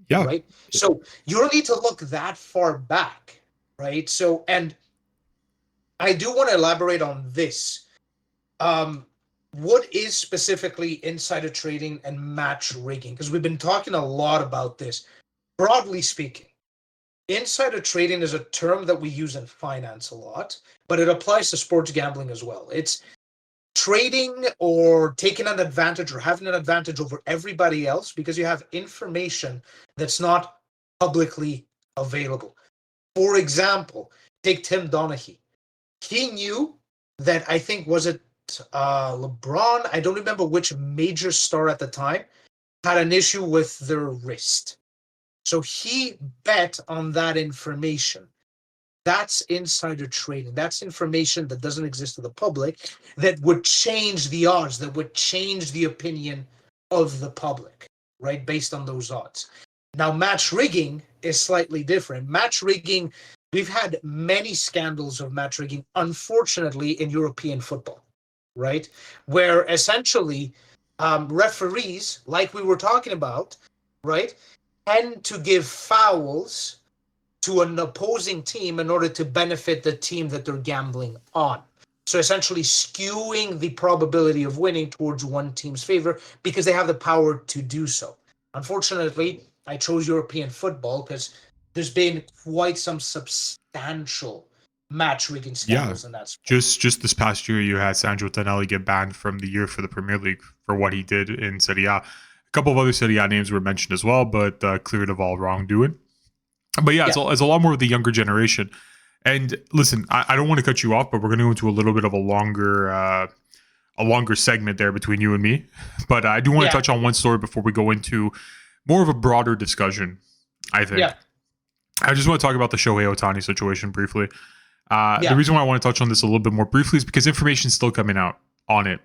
Speaker 2: Yeah.
Speaker 1: Right? So you don't need to look that far back, right? So, and I do want to elaborate on this. What is specifically insider trading and match rigging? Because we've been talking a lot about this. Broadly speaking, insider trading is a term that we use in finance a lot, but it applies to sports gambling as well. It's trading or taking an advantage or having an advantage over everybody else because you have information that's not publicly available. For example, take Tim Donaghy. He knew that, I think, was it LeBron? I don't remember which major star at the time had an issue with their wrist. So he bet on that information. That's insider trading. That's information that doesn't exist to the public that would change the odds, that would change the opinion of the public, right? Based on those odds. Now, match rigging is slightly different. Match rigging, we've had many scandals of match rigging, unfortunately, in European football, right? Where essentially referees, like we were talking about, right, tend to give fouls to an opposing team in order to benefit the team that they're gambling on. So essentially skewing the probability of winning towards one team's favor because they have the power to do so. Unfortunately, I chose European football because there's been quite some substantial match rigging
Speaker 2: Yeah.
Speaker 1: scandals in that sport.
Speaker 2: Just this past year, you had Sandro Tonelli get banned from the year for the Premier League for what he did in Serie A. A couple of other Serie A names were mentioned as well, but cleared of all wrongdoing. But yeah,
Speaker 1: Yeah.
Speaker 2: it's a lot more of the younger generation. And listen, I don't want to cut you off, but we're going to go into a little bit of a longer segment there between you and me. But I do want to touch on one story before we go into more of a broader discussion, I think.
Speaker 1: Yeah.
Speaker 2: I just want to talk about the Shohei Ohtani situation briefly. The reason why I want to touch on this a little bit more briefly is because information is still coming out on it.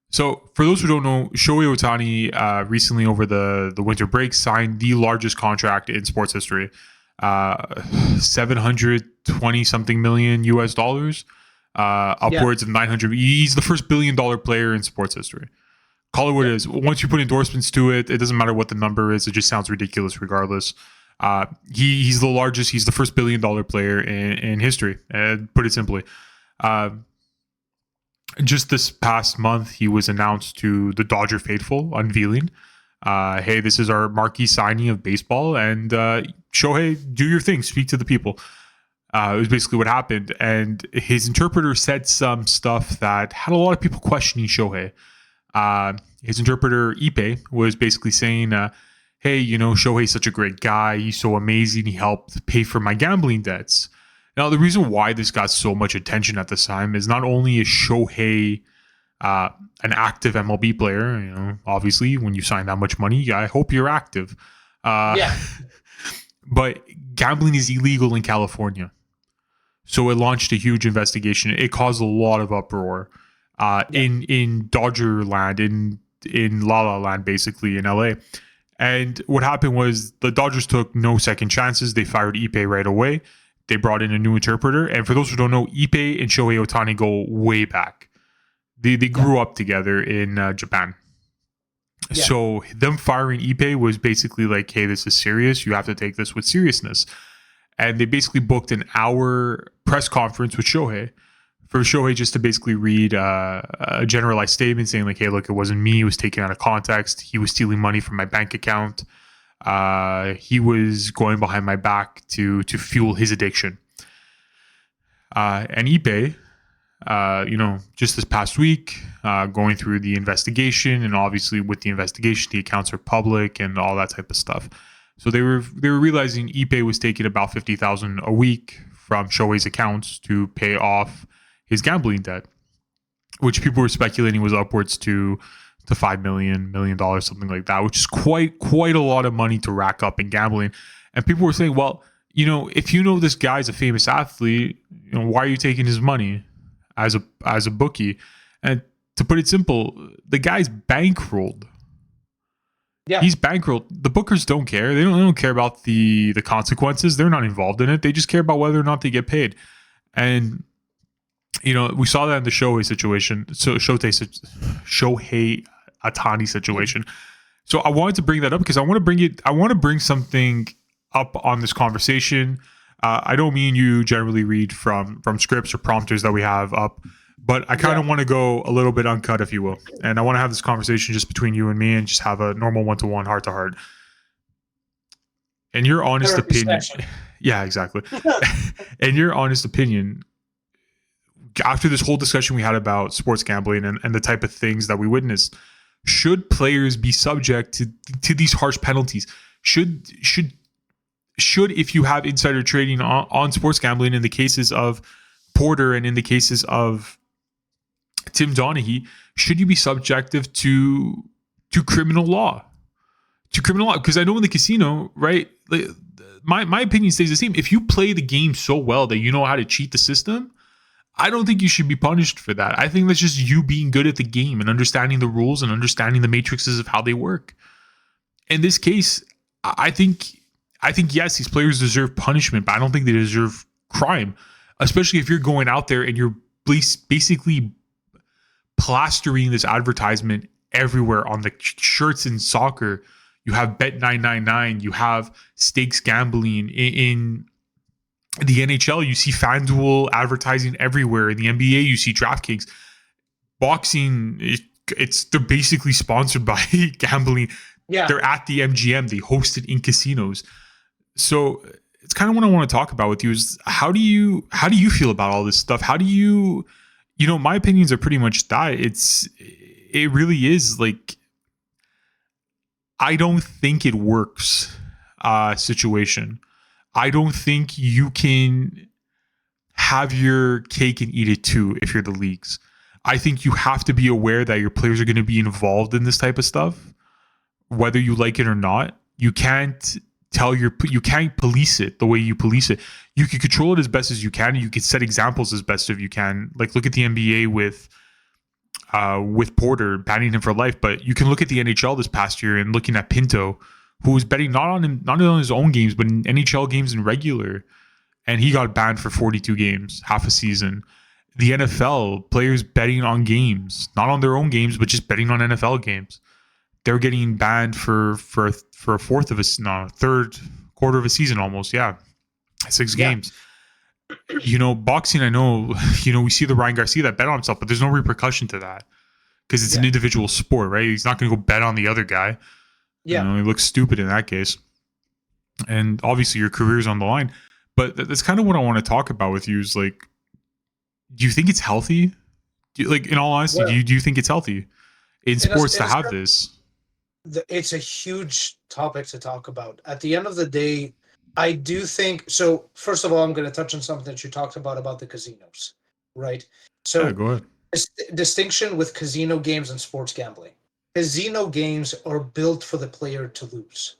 Speaker 2: So for those who don't know, Shohei Ohtani recently over the winter break signed the largest contract in sports history. 720 something million US dollars, upwards of 900. He's the first $1 billion player in sports history. Call it what it is. Once you put endorsements to it, it doesn't matter what the number is. It just sounds ridiculous regardless. He's the largest. He's the first $1 billion player in history. Put it simply. Just this past month, he was announced to the Dodger faithful, unveiling, hey, this is our marquee signing of baseball, and Shohei, do your thing, speak to the people. It was basically what happened, and his interpreter said some stuff that had a lot of people questioning Shohei. His interpreter, Ipe, was basically saying, hey, Shohei's such a great guy, he's so amazing, he helped pay for my gambling debts. Now, the reason why this got so much attention at this time is not only is Shohei an active MLB player, obviously, when you sign that much money, I hope you're active. But gambling is illegal in California. So it launched a huge investigation. It caused a lot of uproar in Dodger land, in La La Land, basically, in LA. And what happened was the Dodgers took no second chances. They fired Ipe right away. They brought in a new interpreter. And for those who don't know, Ipe and Shohei Ohtani go way back. They grew up together in Japan. Yeah. So them firing Ipe was basically like, hey, this is serious. You have to take this with seriousness. And they basically booked an hour press conference with Shohei for Shohei just to basically read a generalized statement saying like, hey, look, it wasn't me. It was taken out of context. He was stealing money from my bank account. He was going behind my back to fuel his addiction. And Ipe, just this past week, going through the investigation, and obviously with the investigation, the accounts are public and all that type of stuff. So they were realizing Ipe was taking about $50,000 a week from Shohei's accounts to pay off his gambling debt, which people were speculating was upwards to $5 million, something like that, which is quite a lot of money to rack up in gambling. And people were saying, well, if this guy's a famous athlete, why are you taking his money as a bookie? And to put it simple, the guy's bankrolled. Yeah. He's bankrolled. The bookers don't care. They don't care about the consequences. They're not involved in it. They just care about whether or not they get paid. And we saw that in the Shohei situation. So Shohei Ohtani situation. So I wanted to bring that up because I want to bring something up on this conversation. I don't mean you generally read from scripts or prompters that we have up, but I kind of want to go a little bit uncut, if you will. And I want to have this conversation just between you and me and just have a normal one-to-one, heart-to-heart. And your honest opinion. Yeah, exactly. And your honest opinion, after this whole discussion we had about sports gambling and the type of things that we witnessed, should players be subject to these harsh penalties? Should if you have insider trading on sports gambling in the cases of Porter and in the cases of Tim Donaghy, should you be subjective to criminal law? Because I know in the casino, right? My opinion stays the same. If you play the game so well that you know how to cheat the system, I don't think you should be punished for that. I think that's just you being good at the game and understanding the rules and understanding the matrices of how they work. In this case, I think yes, these players deserve punishment, but I don't think they deserve crime, especially if you're going out there and you're basically plastering this advertisement everywhere on the shirts in soccer. You have Bet 999, you have stakes gambling in the NHL. You see FanDuel advertising everywhere. In the NBA, you see DraftKings. Boxing, they're basically sponsored by gambling.
Speaker 1: Yeah.
Speaker 2: They're at the MGM. They host it in casinos. So it's kind of what I want to talk about with you is how do you feel about all this stuff? How do you my opinions are pretty much that it really is like, I don't think it works situation. I don't think you can have your cake and eat it too if you're the leagues. I think you have to be aware that your players are going to be involved in this type of stuff, whether you like it or not. You can't you can't police it the way you police it. You can control it as best as you can. You can set examples as best as you can. Like look at the NBA with Porter, banning him for life. But you can look at the NHL this past year and looking at Pinto, who was betting not on his own games, but in NHL games in regular, and he got banned for 42 games, half a season. The NFL players betting on games, not on their own games, but just betting on NFL games. They're getting banned for a third quarter of a season almost. Yeah. 6 games. Boxing, I know, we see the Ryan Garcia that bet on himself, but there's no repercussion to that because it's an individual sport, right? He's not going to go bet on the other guy. Yeah. He looks stupid in that case. And obviously your career's on the line. But that's kind of what I want to talk about with you is like, do you think it's healthy? In all honesty, do you think it's healthy in sports to have this?
Speaker 1: It's a huge topic to talk about. At the end of the day, I do think so. First of all, I'm going to touch on something that you talked about the casinos, right? So,
Speaker 2: yeah, go ahead.
Speaker 1: Distinction with casino games and sports gambling. Casino games are built for the player to lose,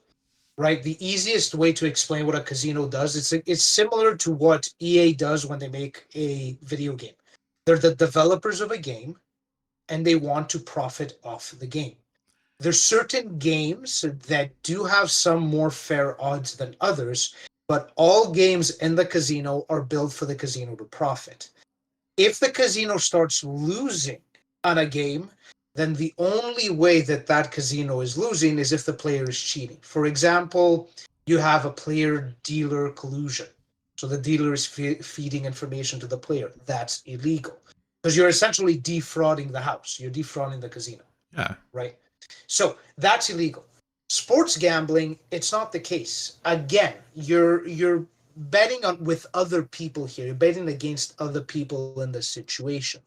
Speaker 1: right? The easiest way to explain what a casino does, it's similar to what EA does when they make a video game. They're the developers of a game, and they want to profit off the game. There's certain games that do have some more fair odds than others, but all games in the casino are built for the casino to profit. If the casino starts losing on a game, then the only way that casino is losing is if the player is cheating. For example, you have a player-dealer collusion. So the dealer is feeding information to the player. That's illegal because you're essentially defrauding the house. You're defrauding the casino.
Speaker 2: Yeah.
Speaker 1: Right? So that's illegal. Sports gambling, it's not the case. Again, you're betting with other people here. You're betting against other people in this situation.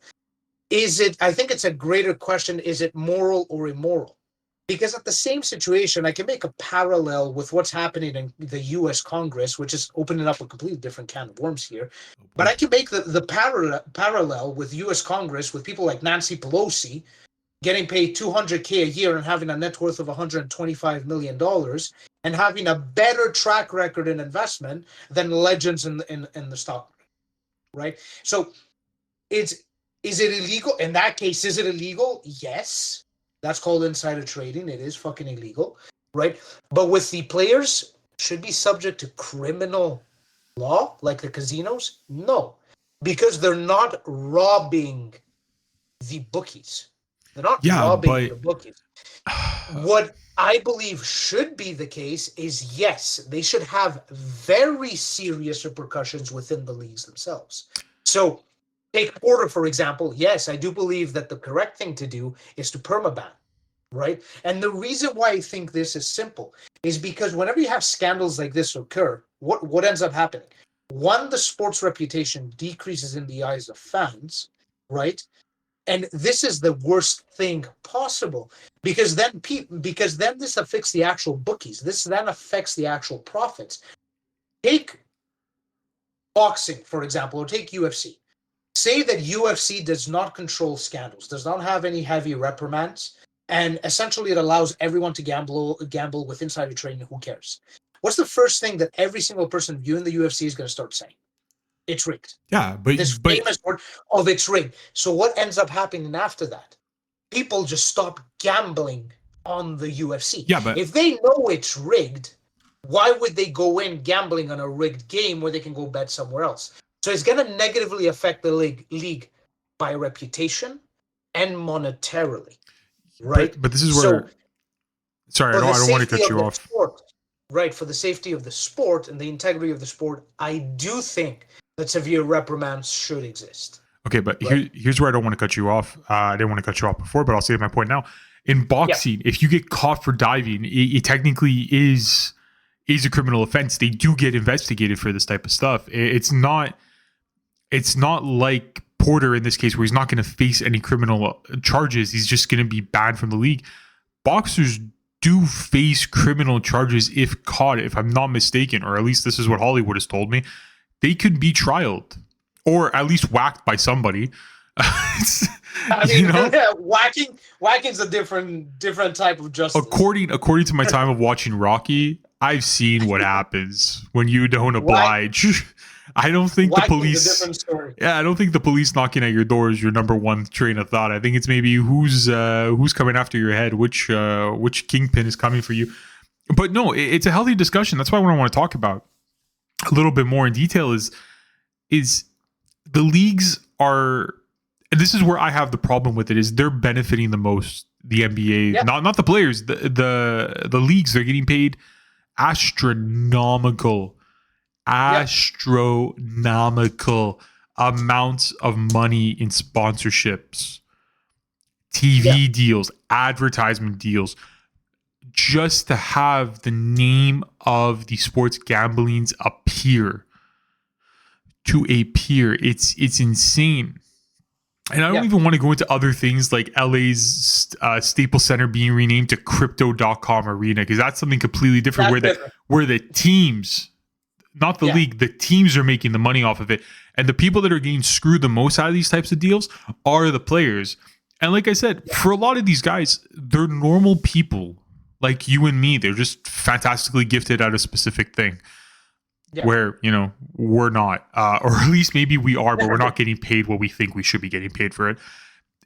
Speaker 1: I think it's a greater question, is it moral or immoral? Because at the same situation, I can make a parallel with what's happening in the U.S. Congress, which is opening up a completely different can of worms here. But I can make the parallel with U.S. Congress with people like Nancy Pelosi, getting paid $200K a year and having a net worth of $125 million and having a better track record in investment than legends in the stock market, right? So is it illegal? In that case, is it illegal? Yes. That's called insider trading. It is fucking illegal, right? But with the players, should be subject to criminal law like the casinos? No, because they're not robbing the bookies. They're not robbing the bookies. What I believe should be the case is, yes, they should have very serious repercussions within the leagues themselves. So take Porter, for example. Yes, I do believe that the correct thing to do is to permaban, right? And the reason why I think this is simple is because whenever you have scandals like this occur, what ends up happening? One, the sports reputation decreases in the eyes of fans, right? And this is the worst thing possible because then this affects the actual bookies. This then affects the actual profits. Take boxing, for example, or take UFC. Say that UFC does not control scandals, does not have any heavy reprimands, and essentially it allows everyone to gamble with insider trading. Who cares? What's the first thing that every single person viewing the UFC is going to start saying? It's rigged.
Speaker 2: Yeah, but
Speaker 1: this famous word of it's rigged. So what ends up happening after that? People just stop gambling on the UFC.
Speaker 2: Yeah, but
Speaker 1: if they know it's rigged, Why would they go in gambling on a rigged game where they can go bet somewhere else? So it's going to negatively affect the league by reputation and monetarily, right?
Speaker 2: But this is
Speaker 1: So
Speaker 2: where. Sorry,
Speaker 1: for the
Speaker 2: I don't want to
Speaker 1: safety
Speaker 2: cut
Speaker 1: of
Speaker 2: you
Speaker 1: the
Speaker 2: off.
Speaker 1: sport, right? For the safety of the sport and the integrity of the sport, I do think that severe reprimands should exist.
Speaker 2: Okay, but
Speaker 1: Right.
Speaker 2: here's where I don't want to cut you off. I didn't want to cut you off before, but I'll say my point now. In boxing, if you get caught for diving, it technically is a criminal offense. They do get investigated for this type of stuff. It's not like Porter in this case, where he's not going to face any criminal charges. He's just going to be banned from the league. Boxers do face criminal charges if caught, if I'm not mistaken, or at least this is what Hollywood has told me. They could be trialed or at least whacked by somebody.
Speaker 1: I mean, whacking's a different type of justice.
Speaker 2: According to my time of watching Rocky, I've seen what happens when you don't oblige. I don't think the police.
Speaker 1: A different story.
Speaker 2: Yeah, I don't think the police knocking at your door is your number one train of thought. I think it's maybe who's coming after your head, which kingpin is coming for you. But no, it's a healthy discussion. That's why what I want to talk about a little bit more in detail is the leagues are. And this is where I have the problem with it. Is they're benefiting the most. The NBA, not the players, the leagues. They're getting paid astronomical amounts of money in sponsorships, TV deals, advertisement deals, just to have the name of the sports gamblings appear. It's insane. And I don't even want to go into other things like LA's Staples Center being renamed to Crypto.com Arena, because that's something completely different where the teams, not the league, the teams are making the money off of it. And the people that are getting screwed the most out of these types of deals are the players. And like I said, for a lot of these guys, they're normal people like you and me. They're just fantastically gifted at a specific thing. Where, we're not, or at least maybe we are, but we're not getting paid what we think we should be getting paid for it.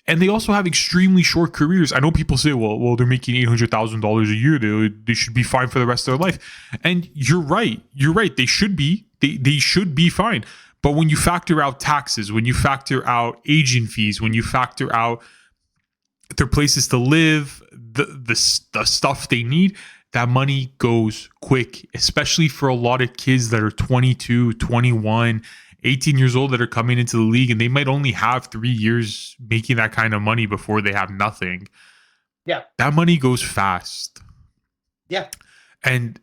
Speaker 2: And they also have extremely short careers. I know people say, well, they're making $800,000 a year. They should be fine for the rest of their life. And you're right. They should be. They should be fine. But when you factor out taxes, when you factor out agent fees, when you factor out their places to live, the stuff they need, that money goes quick, especially for a lot of kids that are 22, 21, 18 years old that are coming into the league, and they might only have 3 years making that kind of money before they have nothing.
Speaker 1: Yeah.
Speaker 2: That money goes fast.
Speaker 1: Yeah.
Speaker 2: And,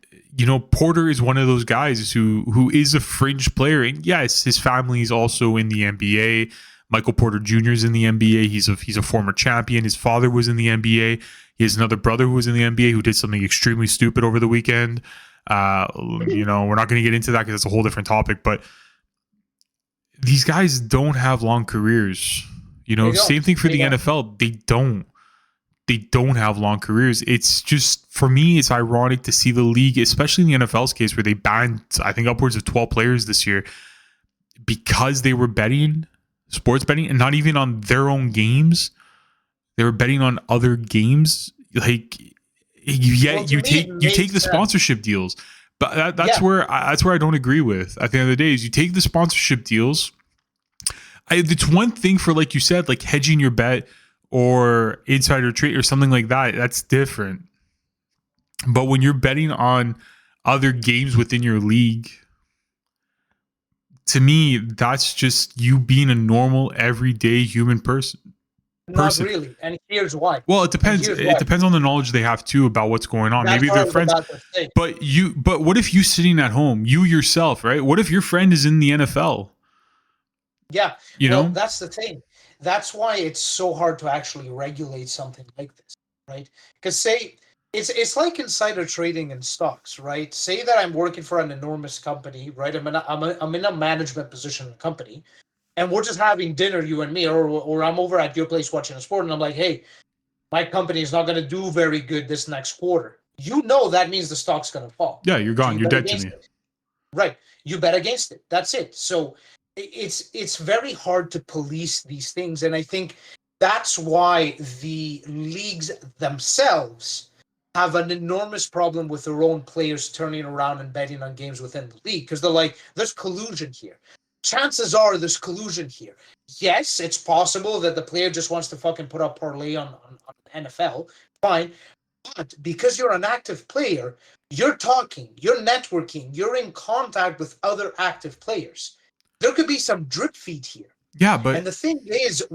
Speaker 2: Porter is one of those guys who is a fringe player. And yes, his family is also in the NBA. Michael Porter Jr. is in the NBA. He's a former champion. His father was in the NBA. He has another brother who was in the NBA who did something extremely stupid over the weekend. We're not going to get into that because it's a whole different topic. But these guys don't have long careers. Same thing for the NFL. They don't have long careers. It's just, for me, it's ironic to see the league, especially in the NFL's case, where they banned, I think, upwards of 12 players this year because they were betting, sports betting, and not even on their own games. They were betting on other games. Like, you take the sponsorship deals, but that's where I don't agree with. At the end of the day, is you take the sponsorship deals. It's one thing for, like you said, like hedging your bet or insider trade or something like that. That's different. But when you're betting on other games within your league, to me, that's just you being a normal, everyday human person.
Speaker 1: Not really, and here's why.
Speaker 2: Well, it depends. It depends on the knowledge they have too about what's going on. Maybe they're friends. But what if you sitting at home, you yourself, right? What if your friend is in the NFL?
Speaker 1: Yeah, that's the thing. That's why it's so hard to actually regulate something like this, right? Because say it's like insider trading in stocks, right? Say that I'm working for an enormous company, right? I'm in a management position in a company. And we're just having dinner, you and me, or I'm over at your place watching a sport, and I'm like, hey, my company is not going to do very good this next quarter. That means the stock's going to fall.
Speaker 2: Yeah, you're gone. You're dead to me.
Speaker 1: Right. You bet against it. That's it. So it's very hard to police these things. And I think that's why the leagues themselves have an enormous problem with their own players turning around and betting on games within the league because they're like, there's collusion here. Chances are there's collusion here. Yes, it's possible that the player just wants to fucking put up parlay on NFL. Fine. But because you're an active player, you're talking, you're networking, you're in contact with other active players. There could be some drip feed here.
Speaker 2: Yeah, but
Speaker 1: And the thing is,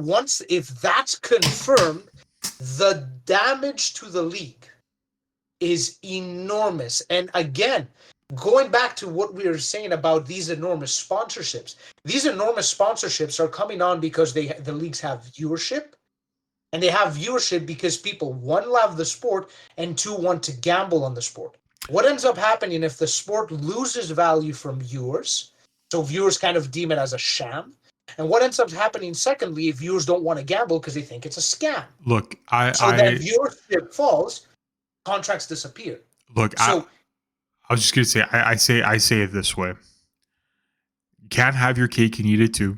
Speaker 1: if that's confirmed, the damage to the league is enormous. And again, going back to what we were saying about these enormous sponsorships are coming on because the leagues have viewership. And they have viewership because people, one, love the sport, and two, want to gamble on the sport. What ends up happening if the sport loses value from viewers, so viewers kind of deem it as a sham, and what ends up happening, secondly, if viewers don't want to gamble because they think it's a scam.
Speaker 2: Look,
Speaker 1: then viewership falls, contracts disappear.
Speaker 2: Look,
Speaker 1: So
Speaker 2: I was just gonna say, I say it this way: you can't have your cake and eat it too.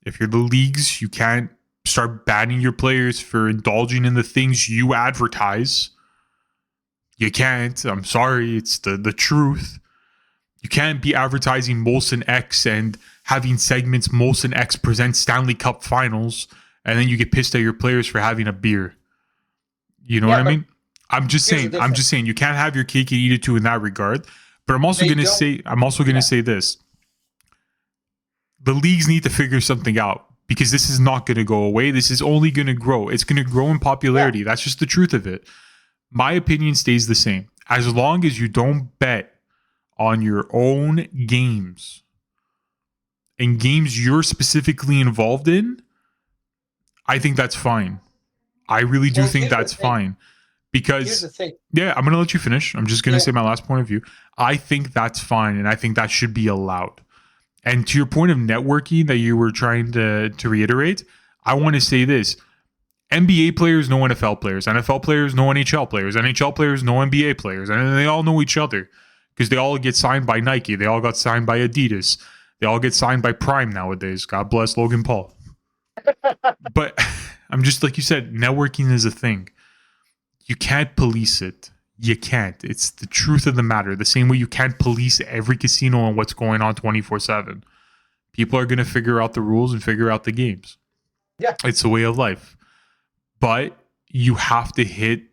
Speaker 2: If you're the leagues, you can't start banning your players for indulging in the things you advertise. You can't. I'm sorry, it's the truth. You can't be advertising Molson X and having segments Molson X presents Stanley Cup Finals, and then you get pissed at your players for having a beer. You know what I mean? I'm just saying you can't have your cake and eat it too in that regard. But I'm also going to say this. The leagues need to figure something out because this is not going to go away. This is only going to grow. It's going to grow in popularity. Yeah. That's just the truth of it. My opinion stays the same. As long as you don't bet on your own games and games you're specifically involved in, I think that's fine. I really do think that's fine. Because, yeah, I'm going to let you finish. I'm just going to say my last point of view. I think that's fine, and I think that should be allowed. And to your point of networking that you were trying to reiterate, I want to say this. NBA players know NFL players. NFL players know NHL players. NHL players know NBA players. And they all know each other because they all get signed by Nike. They all got signed by Adidas. They all get signed by Prime nowadays. God bless Logan Paul. But I'm just, like you said, networking is a thing. You can't police it. You can't. It's the truth of the matter. The same way you can't police every casino and what's going on 24/7. People are going to figure out the rules and figure out the games.
Speaker 1: Yeah.
Speaker 2: It's a way of life. But you have to hit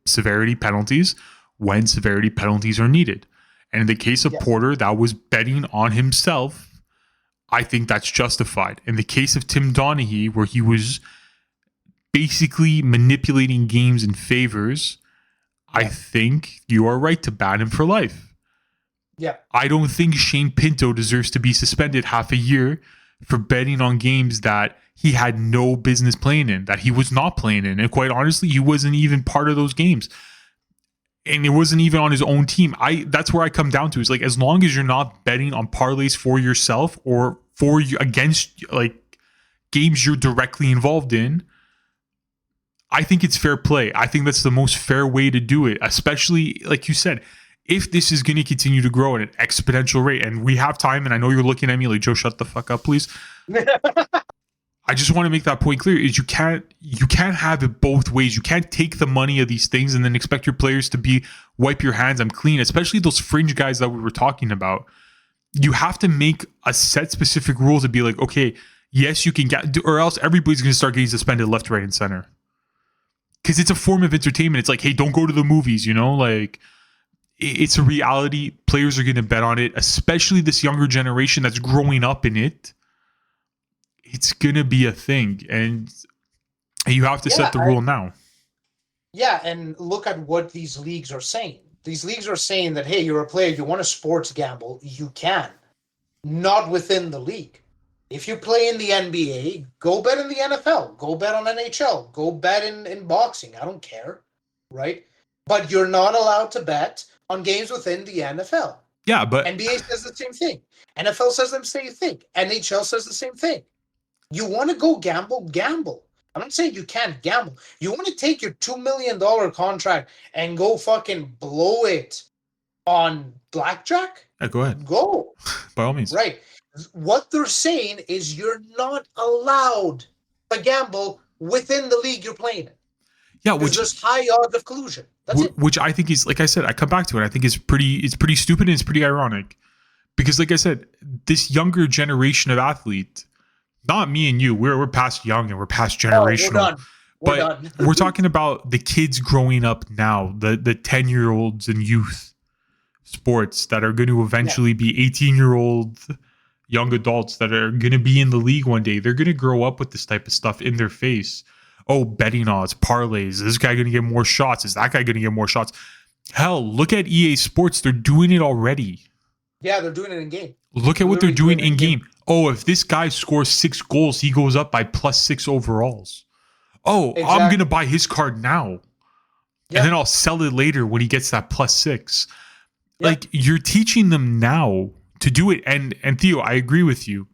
Speaker 2: severity penalties when severity penalties are needed. And in the case of Porter, that was betting on himself. I think that's justified. In the case of Tim Donaghy, where he was basically manipulating games and favors, I think you are right to ban him for life.
Speaker 1: Yeah.
Speaker 2: I don't think Shane Pinto deserves to be suspended half a year for betting on games that he had no business playing in, that he was not playing in. And quite honestly, he wasn't even part of those games. And it wasn't even on his own team. That's where I come down to, is like, as long as you're not betting on parlays for yourself or for you against like games you're directly involved in, I think it's fair play. I think that's the most fair way to do it, especially, like you said, if this is going to continue to grow at an exponential rate, and we have time, and I know you're looking at me like, Joe, shut the fuck up, please. I just want to make that point clear, is you can't have it both ways. You can't take the money of these things and then expect your players to be wipe your hands, I'm clean, especially those fringe guys that we were talking about. You have to make a set specific rule to be like, okay, yes, you can get, or else everybody's going to start getting suspended left, right, and center. Because it's a form of entertainment. It's like, hey, don't go to the movies, like it's a reality. Players are going to bet on it, especially this younger generation that's growing up in it. It's going to be a thing. And you have to set the rule now.
Speaker 1: Yeah, and look at what these leagues are saying. These leagues are saying that, hey, you're a player, you want to sports gamble, you can. Not within the league. If you play in the NBA, go bet in the NFL. Go bet on NHL. Go bet in boxing. I don't care, right? But you're not allowed to bet on games within the NFL.
Speaker 2: Yeah, but
Speaker 1: NBA says the same thing. NFL says the same thing. NHL says the same thing. You want to go gamble, gamble. I'm not saying you can't gamble. You want to take your $2 million contract and go fucking blow it on blackjack?
Speaker 2: Go ahead.
Speaker 1: Go.
Speaker 2: By all means.
Speaker 1: Right. What they're saying is you're not allowed to gamble within the league you're playing in.
Speaker 2: Yeah,
Speaker 1: Because
Speaker 2: which
Speaker 1: there's high odds of collusion. That's it.
Speaker 2: which I think is, like I said, I come back to it. I think it's pretty stupid and it's pretty ironic because, like I said, this younger generation of athlete, not me and you, we're past young and we're past generational.
Speaker 1: We're done. We're
Speaker 2: But
Speaker 1: done.
Speaker 2: we're talking about the kids growing up now, the 10-year-olds and youth sports that are going to eventually be 18-year-old young adults that are going to be in the league one day. They're going to grow up with this type of stuff in their face. Oh, betting odds, parlays. Is this guy going to get more shots? Is that guy going to get more shots? Hell, look at EA Sports. They're doing it already.
Speaker 1: Yeah, they're doing it in game.
Speaker 2: Look at what they're doing in game. Oh, if this guy scores 6 goals, he goes up by +6 overalls. Oh, exactly. I'm going to buy his card now. Yep. And then I'll sell it later when he gets that +6. Yep. Like, you're teaching them now to do it. And Theo, I agree with you.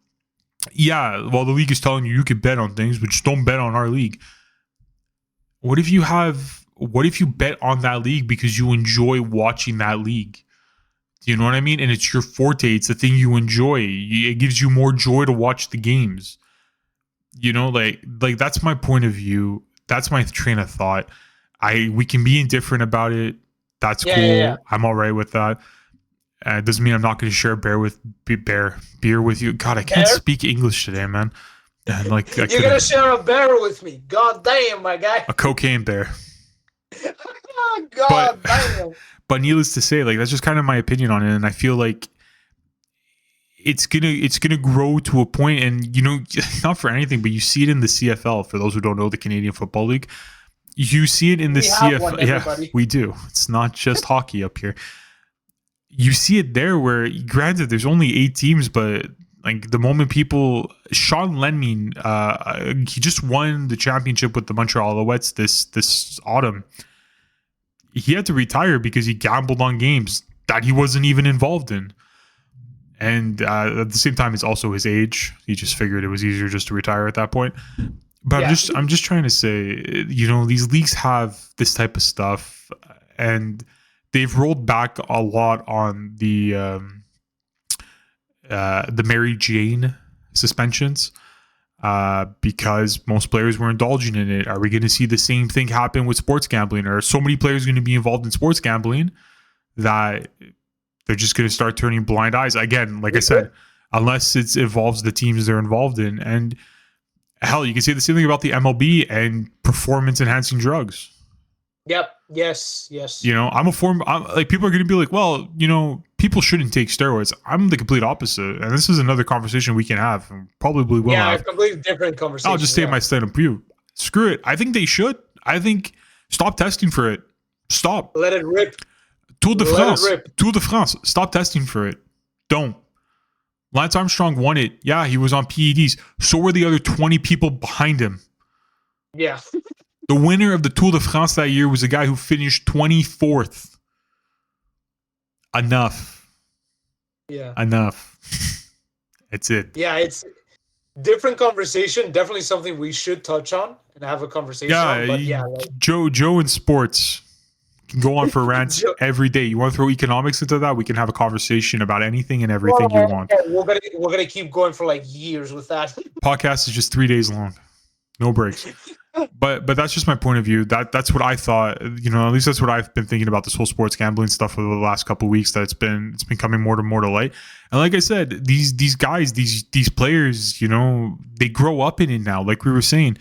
Speaker 2: Yeah, well, the league is telling you can bet on things, but just don't bet on our league. What if you bet on that league because you enjoy watching that league? Do you know what I mean? And it's your forte. It's the thing you enjoy. It gives you more joy to watch the games. You know, like that's my point of view. That's my train of thought. We can be indifferent about it. That's cool. Yeah. I'm all right with that. It doesn't mean I'm not going to share beer with you. God, I can't speak English today, man. And like,
Speaker 1: you're going to share a bear with me. God damn, my guy.
Speaker 2: A cocaine bear.
Speaker 1: God damn.
Speaker 2: But needless to say, like, that's just kind of my opinion on it, and I feel like it's gonna grow to a point, and you know, not for anything, but you see it in the CFL. For those who don't know, the Canadian Football League, you see it in the CFL. Yeah, we do. It's not just hockey up here. You see it there, where granted, there's only 8 teams, but like the moment Sean Lenmin, he just won the championship with the Montreal Alouettes this autumn. He had to retire because he gambled on games that he wasn't even involved in. And at the same time, it's also his age. He just figured it was easier just to retire at that point. But yeah. I'm just trying to say, you know, these leagues have this type of stuff, and they've rolled back a lot on the Mary Jane suspensions. Because most players were indulging in it. Are we going to see the same thing happen with sports gambling? Or are so many players going to be involved in sports gambling that they're just going to start turning blind eyes? Again, like I said, unless it involves the teams they're involved in. And hell, you can say the same thing about the MLB and performance-enhancing drugs.
Speaker 1: Yep. Yes.
Speaker 2: You know, like, people are going to be like, well, you know, people shouldn't take steroids. I'm the complete opposite. And this is another conversation we can have, and probably will have.
Speaker 1: Yeah, a completely different conversation.
Speaker 2: I'll just state my stand-up view. Screw it. I think they should. I think stop testing for it. Stop.
Speaker 1: Let it rip.
Speaker 2: Tour de France. Stop testing for it. Don't. Lance Armstrong won it. Yeah, he was on PEDs. So were the other 20 people behind him.
Speaker 1: Yeah.
Speaker 2: The winner of the Tour de France that year was a guy who finished 24th. Enough.
Speaker 1: Yeah.
Speaker 2: Enough. That's it.
Speaker 1: Yeah, it's different conversation. Definitely something we should touch on and have a conversation on. But yeah, like,
Speaker 2: Joe in sports can go on for rants every day. You want to throw economics into that? We can have a conversation about anything and everything you want.
Speaker 1: We're gonna keep going for like years with that.
Speaker 2: Podcast is just 3 days long. No breaks. But that's just my point of view. That's what I thought. You know, at least that's what I've been thinking about this whole sports gambling stuff over the last couple of weeks. That it's been coming more to light. And like I said, these guys, these players, you know, they grow up in it now. Like we were saying,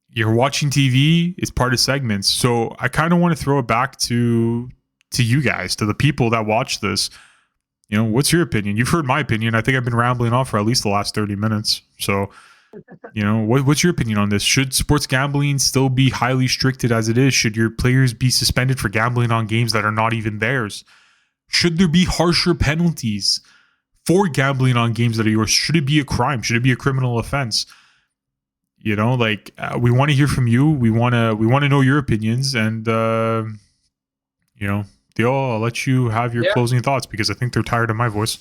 Speaker 2: you're watching TV. It's part of segments. So I kind of want to throw it back to you guys, to the people that watch this. You know, what's your opinion? You've heard my opinion. I think I've been rambling on for at least the last 30 minutes. So. You know, what's your opinion on this? Should sports gambling still be highly restricted as it is? Should your players be suspended for gambling on games that are not even theirs? Should there be harsher penalties for gambling on games that are yours? Should it be a crime? Should it be a criminal offense? You know, like, we want to hear from you. We want to know your opinions, and you know, Theo, I'll let you have your closing thoughts because I think they're tired of my voice.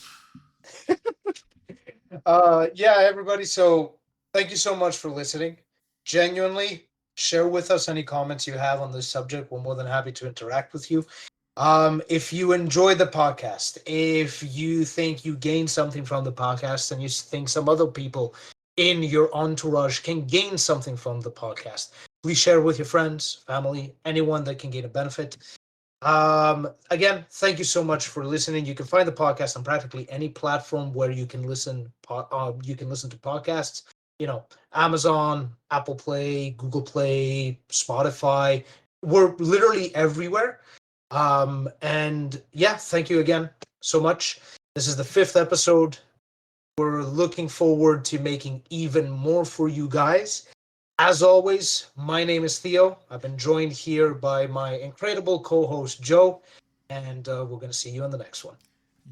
Speaker 1: Yeah, everybody. So. Thank you so much for listening. Genuinely, share with us any comments you have on this subject. We're more than happy to interact with you. If you enjoy the podcast, if you think you gain something from the podcast and you think some other people in your entourage can gain something from the podcast, Please share with your friends, family, anyone that can gain a benefit. Again, thank you so much for listening. You can find the podcast on practically any platform where you can listen. You can listen to podcasts. Amazon, Apple Play, Google Play, Spotify. We're literally everywhere. And yeah, thank you again so much. This is the 5th episode. We're looking forward to making even more for you guys. As always, my name is Theo. I've been joined here by my incredible co-host, Joe, and we're going to see you on the next one.